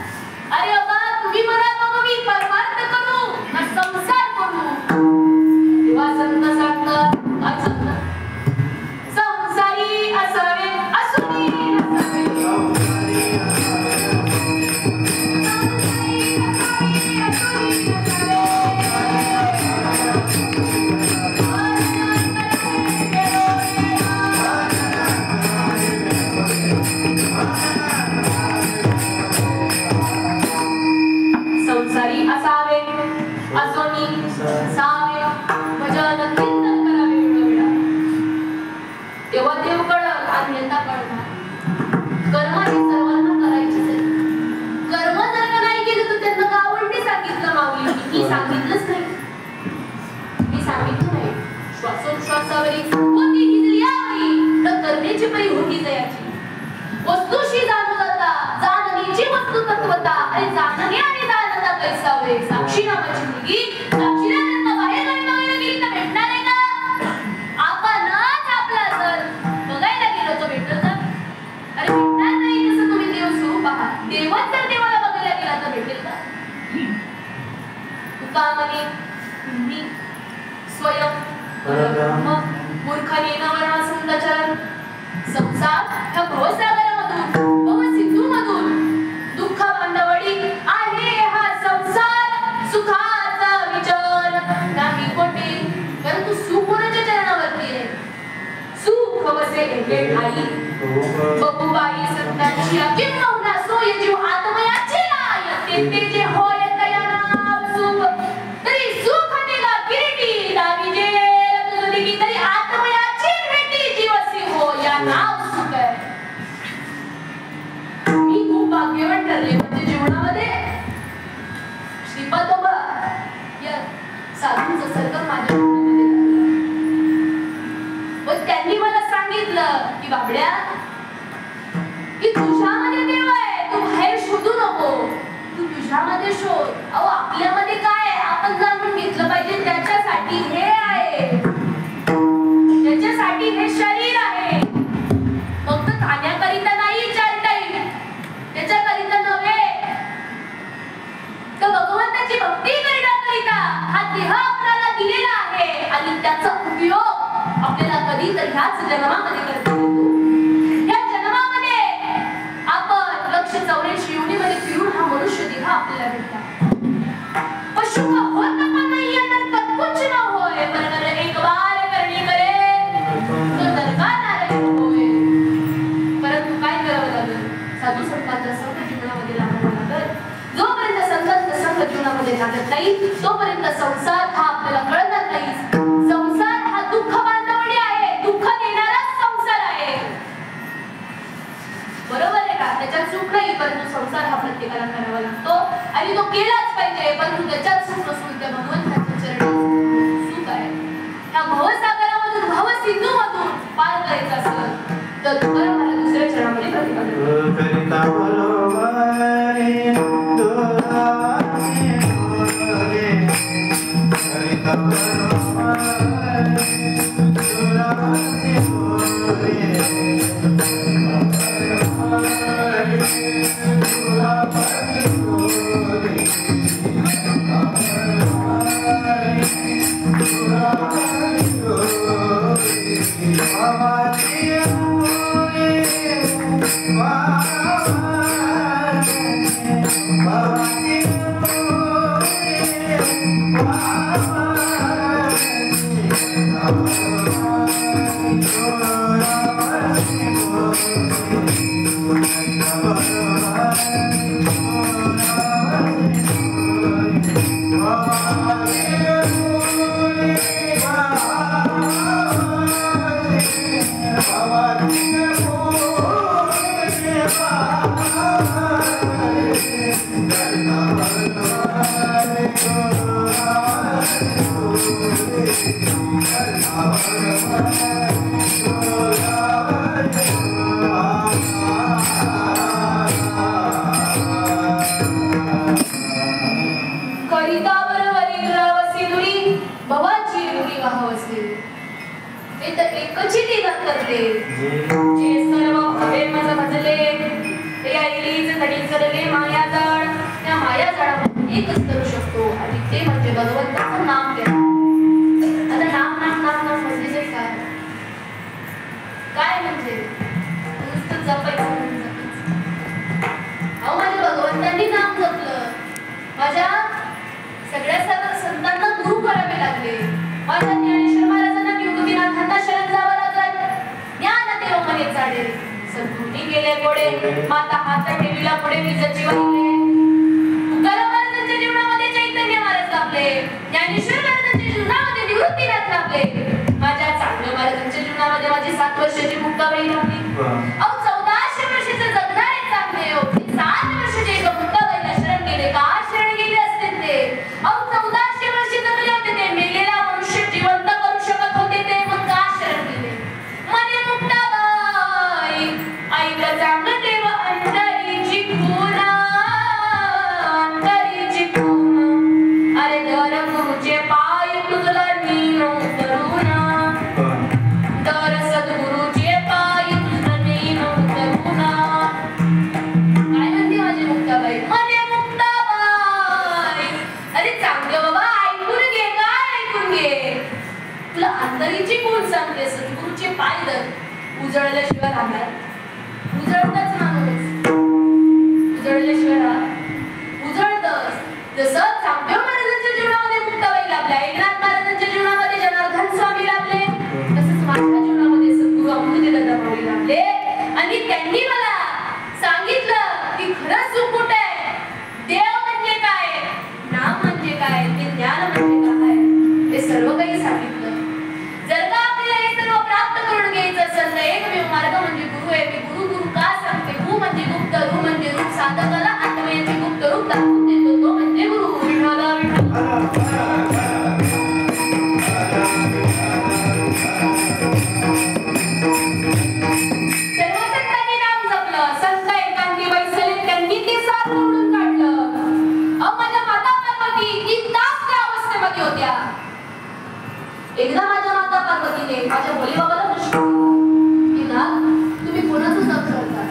अरे बाबा तुम्ही म्हणा मग मी परमार्थ करू ना संसार करू देवा संत सांगतात काय सांगतात संसारी असावे असुरी संसारी असावे असोनी सावे भजन कीर्तन करावे वेळा तेव्हा देव कळल अन्यथा कळणार कर्म हे सर्वांना करायचीच आहे कर्म जर का नाही केलं तर त्यांना गावंडी सांगितलं माऊली मी सांगितलंच नाही मी सांगितलं नाही श्वासोच्छ्वासावरी होती हिजल्यावरी तर करण्याची परी होती जयाची वस्तूशी जाणता जाणण्याची वस्तू तत्वता अरे जाणणे आणि जाणता कैसा वे साक्षी नामाची मुलगी साक्षीला त्यांना बाहेर बघायला गेली तर भेटणार आहे का आपणच आपला जर बघायला गेलो तर भेटत ना अरे भेटणार नाही तसं तुम्ही देव स्वरूप आहात देवच जर देवाला बघायला गेला तर भेटेल का तुका म्हणे मी स्वयं परब्रह्म मूर्खने नवरा सुंदचरण संसार ह्या भवसागरामधून भवसिंधूमधून दुःख बांधवडी आहे हा संसार सुखाचा विचार नाही कोठे परंतु सुख कोणाच्या चरणावरती आहे सुख वसे एके ठाई बघूबाई संतांची किंवा सोय जीव आत्मयाची लाय ते जे होय तया नाम सुख तरी सुख निगा किरीटी दावी जे तुझी तरी आत्मयाची भेटी जीवसी हो या नाव सुख आहे मी खूप भाग्यवान ठरले म्हणजे जीवनामध्ये श्रीपादोबा या साधूंचं सर्कल माझ्या जीवनामध्ये पण त्यांनी मला सांगितलं की बाबड्या की तुझ्यामध्ये देव आहे तू बाहेर शोधू नको तू तुझ्यामध्ये शोध अहो आपल्यामध्ये काय आहे आपण जाणून घेतलं पाहिजे त्याच्यासाठी हे आहे त्याच्यासाठी हे शरीर आहे फक्त खाण्याकरिता नाही 4 टाइम त्याच्याकरिता नव्हे तर भगवंताची भक्ती करण्याकरिता हा देह आपल्याला दिलेला आहे आणि त्याचा उपयोग आपल्याला कधीतरी ह्याच जन्मामध्ये करता येतो या जन्मामध्ये आपण 184 योनीमध्ये फिरून हा मनुष्य देह आपल्याला भेटला पशु का होत पण नाही तर कुछ माझं त्याच्यात सुख असून त्या भगवंताच्या चरणी सुख आहे. त्या भवसागरामधून भवसिंधूमधून पार करायचं असेल तर तुकाराम मला दुसऱ्या चरणामध्ये प्रतिपादन करिता बरोबरे दुराने मोरे करिता बरोबरे दुराने मोरे माता हात ठेवीला पुढे विजेची वाहिले. तुकाराम महाराजांच्या जीवनामध्ये चैतन्य महाराज लाभले. ज्ञानेश्वर महाराजांच्या जीवनामध्ये निवृत्तीनाथ लाभले. माझ्या चांगल्या महाराजांच्या जीवनामध्ये माझी 7 वर्षाची मुक्ताबाई लाभली. अहो 1400 वर्षाचे जगणारे चांगले हो 7 वर्षाचे एका मुक्ताबाईला शरण गेले. का शरण गेले असतील ते? अहो 1400 वर्ष जगले होते ते. मेलेला मनुष्य जिवंत करू शकत होते ते. मग का शरण गेले? मने मुक्ताबाई ऐका चांगलं देव अंतरीची खुणा अंतरीची खुणा. अरे दर गुरुचे पाय तुझला नीनो करुणा. दर सद्गुरुचे पाय तुझला नीनो करुणा. काय म्हणते माझी मुक्ताबाई? मने मुक्ताबाई अरे चांगलं बाबा ऐकून घे. काय ऐकून घे? तुला अंतरीची खूण सांगते. सद्गुरुचे पाय दर उजळल्याशिवाय राहणार. उजळतच माणूस उजळल्याशिवाय उजळतच. जसं चांगदेव महाराजांच्या जीवनामध्ये मुक्ताबाई लाभल्या. एकनाथ महाराजांच्या जीवनामध्ये जनार्दन स्वामी लाभले. तसंच माझ्या जीवनामध्ये सद्गुरू अमृतदादा माऊली लाभले. आणि त्यांनी मला सांगितलं की खरं सुख कुठे आहे, देव म्हणजे काय, नाम म्हणजे काय, ते ज्ञान म्हणजे काय, हे सर्व काही सांगितलं. जर का आपल्याला हे सर्व प्राप्त करून घ्यायचं असेल तर एकमेव मार्ग म्हणजे गुरु आहे. मी गुरु गुरु का सांगते? गु म्हणजे गुप्त, रु म्हणजे रूप. साधकाला आत्म्याचे गुप्त रूप दाखवून देतो तो म्हणजे गुरु. विठ्ठला सर्व संतांनी नाम जपलं. संत एकांती बैसले त्यांनी ते सार ओढून काढलं. माझ्या माता पार्वती 3 तास त्या अवस्थेमध्ये होत्या. एकदा माझ्या माता पार्वतीने माझ्या भोलेबाबाला प्रश्न की ना तुम्ही कोणाचं जप करता,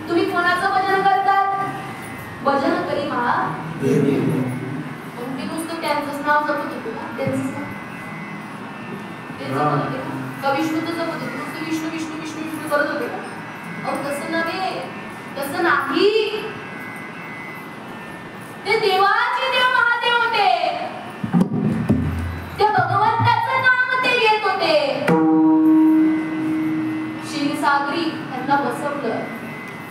तुम्ही कोणाचं भजन करतात? भजन करी मा तुम्ही नुसतं त्यांचंच नाव जपत होतो का? त्यांचंच नाव का विष्णूचं जपत होतो? नुसतं विष्णू विष्णू विष्णू विष्णू करत होते का? अहो तसं नव्हे, तसं नाही. ते देवाचे देव महादेव होते. त्या भगवंताचं नाम ते घेत होते. क्षीरसागरी त्यांना बसवलं.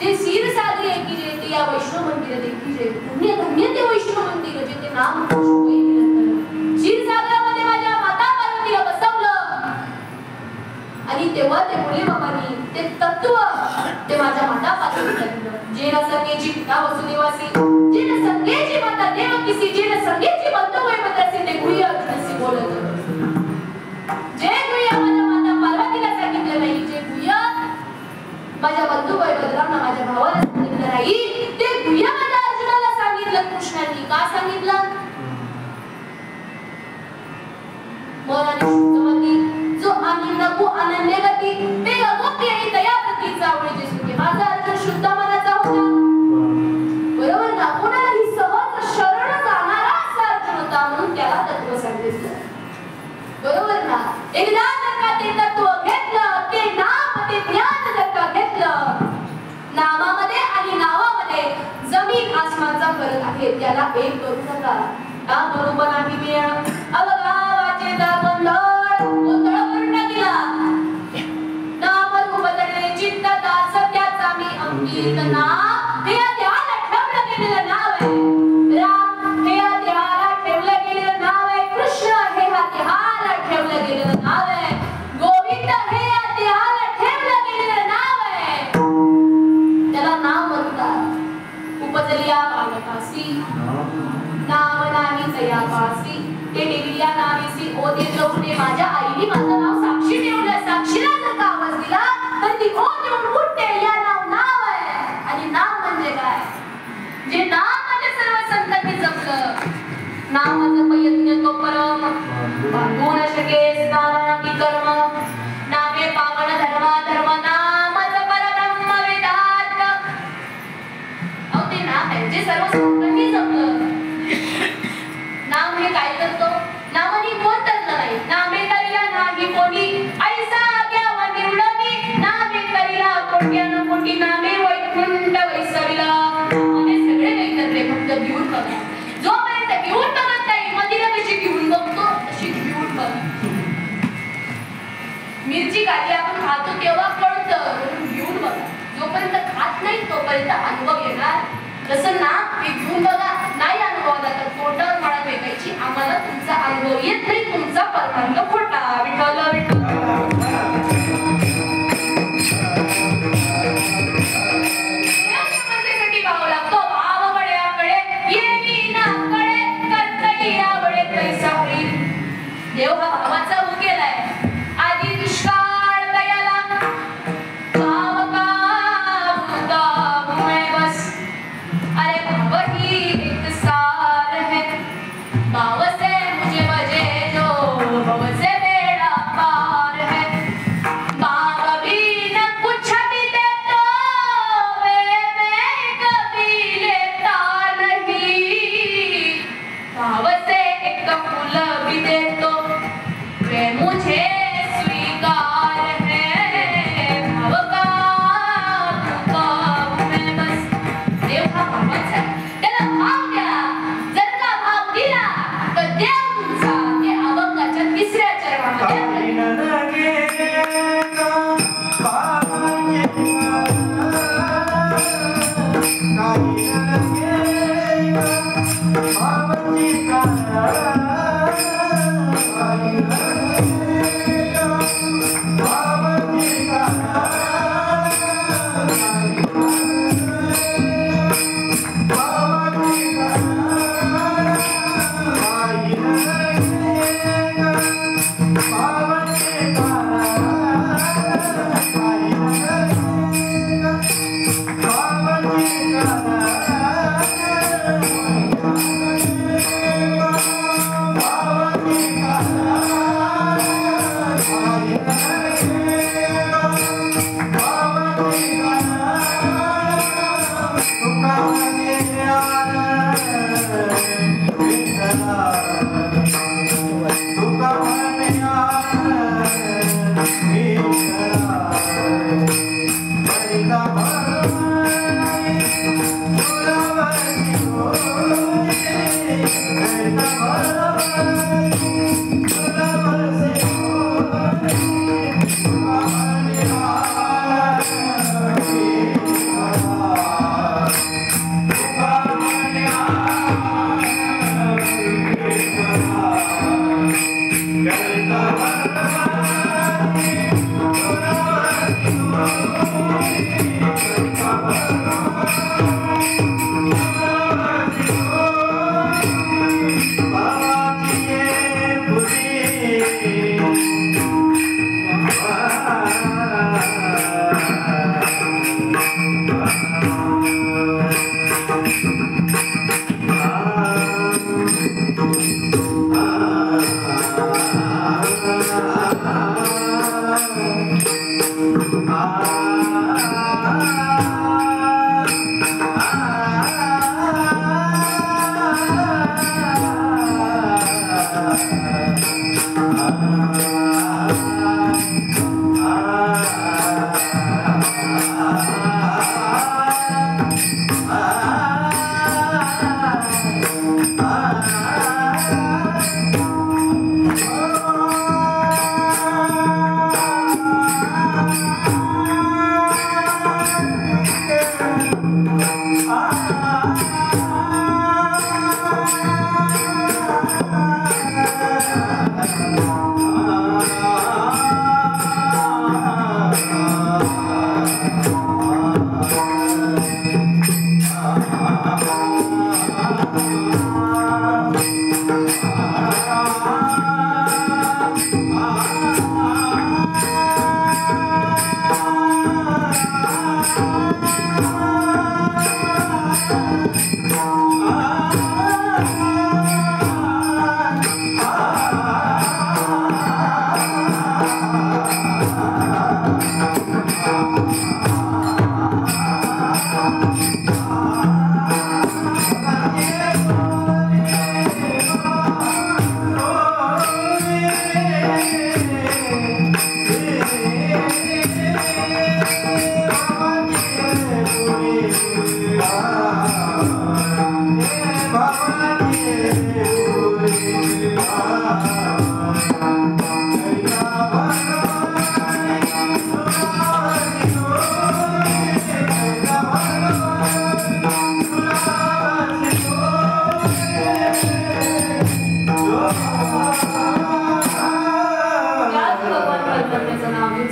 जे क्षीरसागरी आहे की जे ते या वैष्णव मंदिरात आहे की जे पुण्य धन्य ते वैष्णव मंदिर जे ते नाम क्षीरसागरामध्ये माझ्या माता पार्वतीला बसवलं. आणि तेव्हा ते भोले बाबांनी ते तत्व ते माझ्या माता पार्वतीला दिलं. जे न संगेची पिता वसुदेवासी, जे न संगेची माता देवकीसी, जे न संगेची अनन्य गती वेग गोप्य आणि दया प्रतीचा आवडीची सुखी माझा अर्थ शुद्ध मनाचा होता. बरोबर ना? कोणालाही सहज शरण जाणारा असा अर्जुन होता म्हणून त्याला तत्व सांगितलं. बरोबर ना? एकदा जर का ते तत्व घेतलं, ते नाम ते ज्ञान जर का घेतलं, नामामध्ये आणि नावामध्ये जमीन आसमानचा फरक आहे. त्याला एक करू नका. नाम रूप नाही मेळ अवघा वाचेचा गोंधळ करून टाकला. नाम रूप जडले चित्त दास त्याचा मी अंकित नाम हे ध्यान ठेवलं गेलेलं नाव आहे. राम हे ध्यानाला ठेवलं गेलेलं नाव आहे. कृष्ण हे ध्यानाला ठेवलं गेलेलं नाव आहे. गोविंद हे ध्यानाला ठेवलं गेलेलं नाव आहे. त्याला नाम म्हणतात. उपजलिया बालकासी नाम नाही तयापासी ते देविया नावीसी ओ दे जवणे माझ्या आईने माझं नाव साक्षी ठेवलं. साक्षीला जर का आवाज दिला तर ती ओ देऊन उठते. या नाव आहे. आणि नाम म्हणजे काय? जे नाम म्हणजे सर्व संतांनी जपलं. नामाचं यज्ञ तो परम बांधून शके स्नानानी कर्म नामे पावन धर्म नामच परब्रह्म वेदार्थ. अहो ते नाम आहे जे सर्व संतांनी जपलं. नाम हे काय करतो? नामाने कोण तरलं नाही. नामे करिला नाही कोणी ऐसा आज्ञा निवडली. नामे करिला कोट्यान कोटी नामे वैकुंठ वैसविला. आणि सगळे काही करले फक्त घेऊन बघा. जोपर्यंत घेऊन बघत नाही मंदिरा कशी घेऊन बघतो तशी घेऊन बघ. मिरची काढली आपण खातो तेव्हा कळतं घेऊन बघा. जोपर्यंत खात नाही तोपर्यंत अनुभव येणार. तसं ना हे घेऊन बघा. नाही अनुभव आला तर तोंडावर मला भेटायची. आम्हाला तुमचा अनुभव येत नाही. तुमचा परमार्थ खोटा. विठ्ठल समजण्यासाठी भाव लागतो. भाव बळ्याकडे येवी नाकडे करतई यावळे कैसा होईल. देव हा भावाचा रूप गेलाय. आधी निष्काळ दयाला भाव का भूता मैं बस. अरे भाव ही एक सार है. भाव से मुझे बजे जो भव से बेड़ा पार है. भाव भी न कुछ भी दे तो मैं कभी लेता नहीं. भाव से एक फूल भी दे तो वे मुझे स्वीकार है. भाव का भूता मैं बस. देव हा भावाचा आहे. त्याला भाव द्या. जर का भाव दिला तर देव तुमचा ते अभंगाच्या 3ऱ्या चरणामध्ये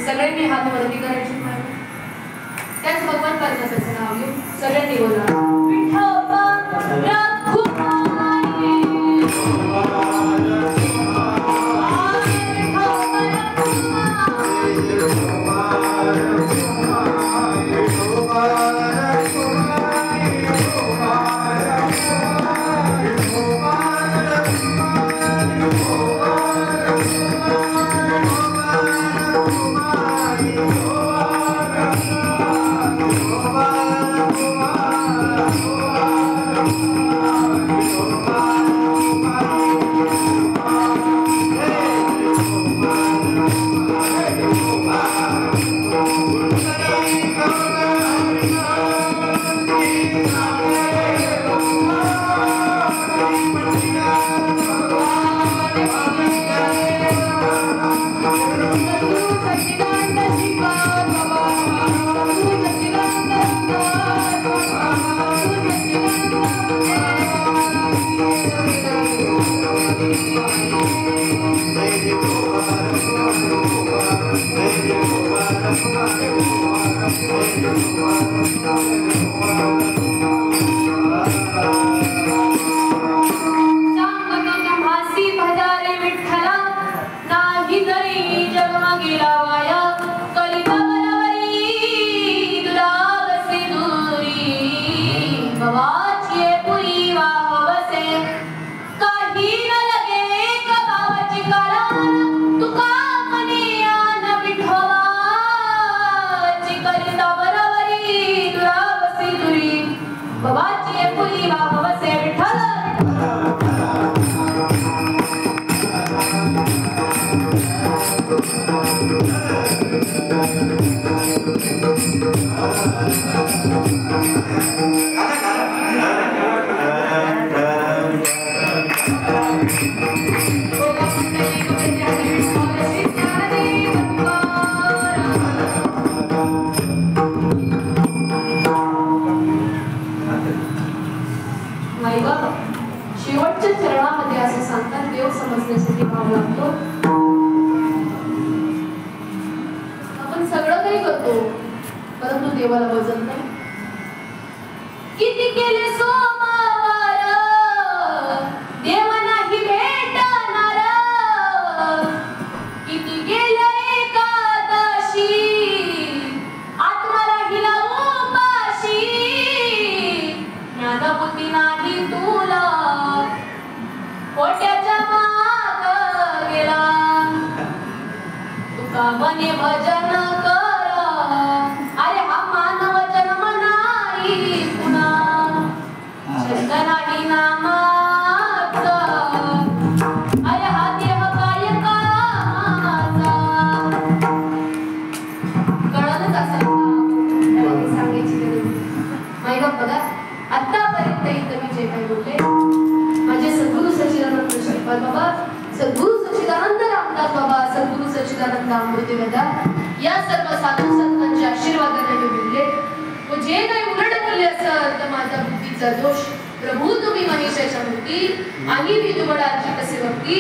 सगळ्यांनी हात वरती करायचे त्याच भगवान परमेश्वराचं नाव घेऊ सगळ्यांनी बोला विठोबा रखुमाई शेवटच्या चरणामध्ये असं सांगतात देव समजण्यासाठी भाव लागतो. आपण सगळं काही करतो परंतु देवाला बजत नाही. किती केले सोमवार देव नाही भेटणार, किती गेले एकादशी आत्मा राहिला उपाशी, ज्ञानबुद्धी नाही तुला खोट्याच्या माग गेला, तुका म्हणे भजन कर, अरे हा मानव जन्म नाही पुन्हा, छंद नाही नामाचा, अरे हा देह काय कामाचा. कळलंच असेल सांगायची गरज नाही बघा. आतापर्यंत इथं मी जे काही बोलले माझे सद्गुरु सच्चिदानंद श्रीपाद बाबा, सद्गुरु सच्चिदानंद रामदास बाबा, सद्गुरु सच्चिदानंद अमृतवेदा या सर्व साधू संतांचे आशीर्वादाने मी बोलले. व जे काही उलट बोलले असेल तर माझा बुद्धीचा दोष. प्रभू तुम्ही मनीषाच्या मूर्ती आणि विधुबळाची कसे भक्ती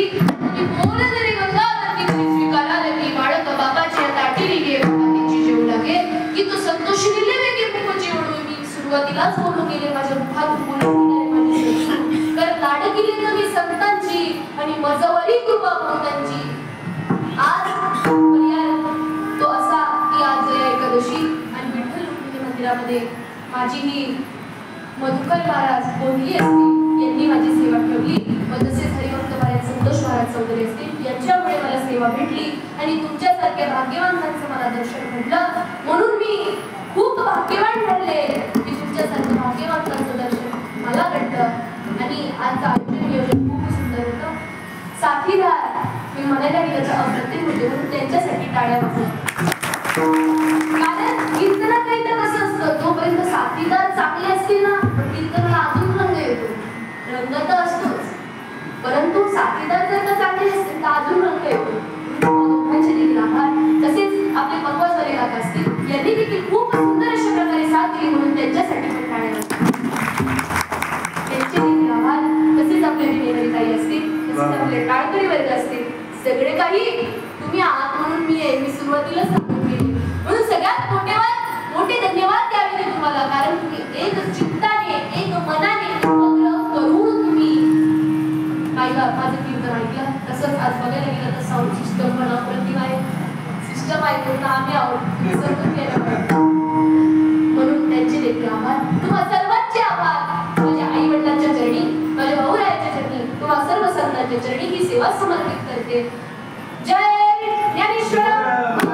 ती बोल जरी गंगावरती स्वीकाराला ती बाळक बाबाच्या ताटीली घे बाबाची जेवू लागे की तो संतोषी वेगे मुख जेवढू मी सुरुवातीलाच बोलू गेले माझ्या मुखात बोलू माझी कारण लाडकीली तर मी संतांची आणि मजवरी कृपा भक्तांची आज पर्याय तो असा की आज जया एकादशी आणि विठ्ठल रुक्मिणी मंदिरामध्ये माझी ही मधुकर महाराज बोलली असतील यांनी माझी सेवा ठेवली व तसेच हरिभक्त महाराज संतोष महाराज चौधरी असतील यांच्यामुळे मला सेवा भेटली आणि तुमच्यासारख्या भाग्यवानांचं मला दर्शन घडलं म्हणून मी खूप भाग्यवान ठरले की तुमच्यासारख्या भाग्यवानांचं दर्शन मला घडलं आणि आजचं आयोजन नियोजन खूप सुंदर होतं साथीदार मी म्हणायला गेलं तर अप्रतिम होते म्हणून त्यांच्यासाठी टाळ्या वाजवल्या कारण कीर्तनात तर कसं असतं जोपर्यंत साथीदार चांगले असतील ना पण कीर्तनाला अजून रंग येतो रंग तर असतोच परंतु साथीदार जर का चांगले असतील तर अजून रंग येतो दोघांचे देखील आभार तसेच आपले पंकजवाले काका असतील यांनी देखील खूप सुंदर अशा प्रकारे साथ दिली म्हणून त्यांच्यासाठी पण टाळ्या वाजवल्या त्यांचे देखील आभार तसेच आपले विनेगरी ताई असतील तसेच आपले टाळकरी वर्ग असतील सगळे काही तुम्ही आहात म्हणून मी सुरुवातीलाच सांगून गेली म्हणून सगळ्यात मोठे धन्यवाद द्यावे तुम्हाला कारण तुम्ही एक चित्ताने एक मनाने उपक्रम करून तुम्ही माझं कीर्तन ऐकलं तसंच आज बघायला गेलं तर साऊंड सिस्टम पण अप्रतिम आहे सिस्टम आहे पूर्ण आम्ही आहोत समजून गेलं म्हणून त्यांचे देखील आभार तुम्हा सर्वांचे आभार माझ्या आई वडिलांच्या चरणी माझ्या भाऊरायाच्या चरणी तुम्हा सर्व संतांच्या चरणी ही सेवा समर्पित करते जय ज्ञानेश्वर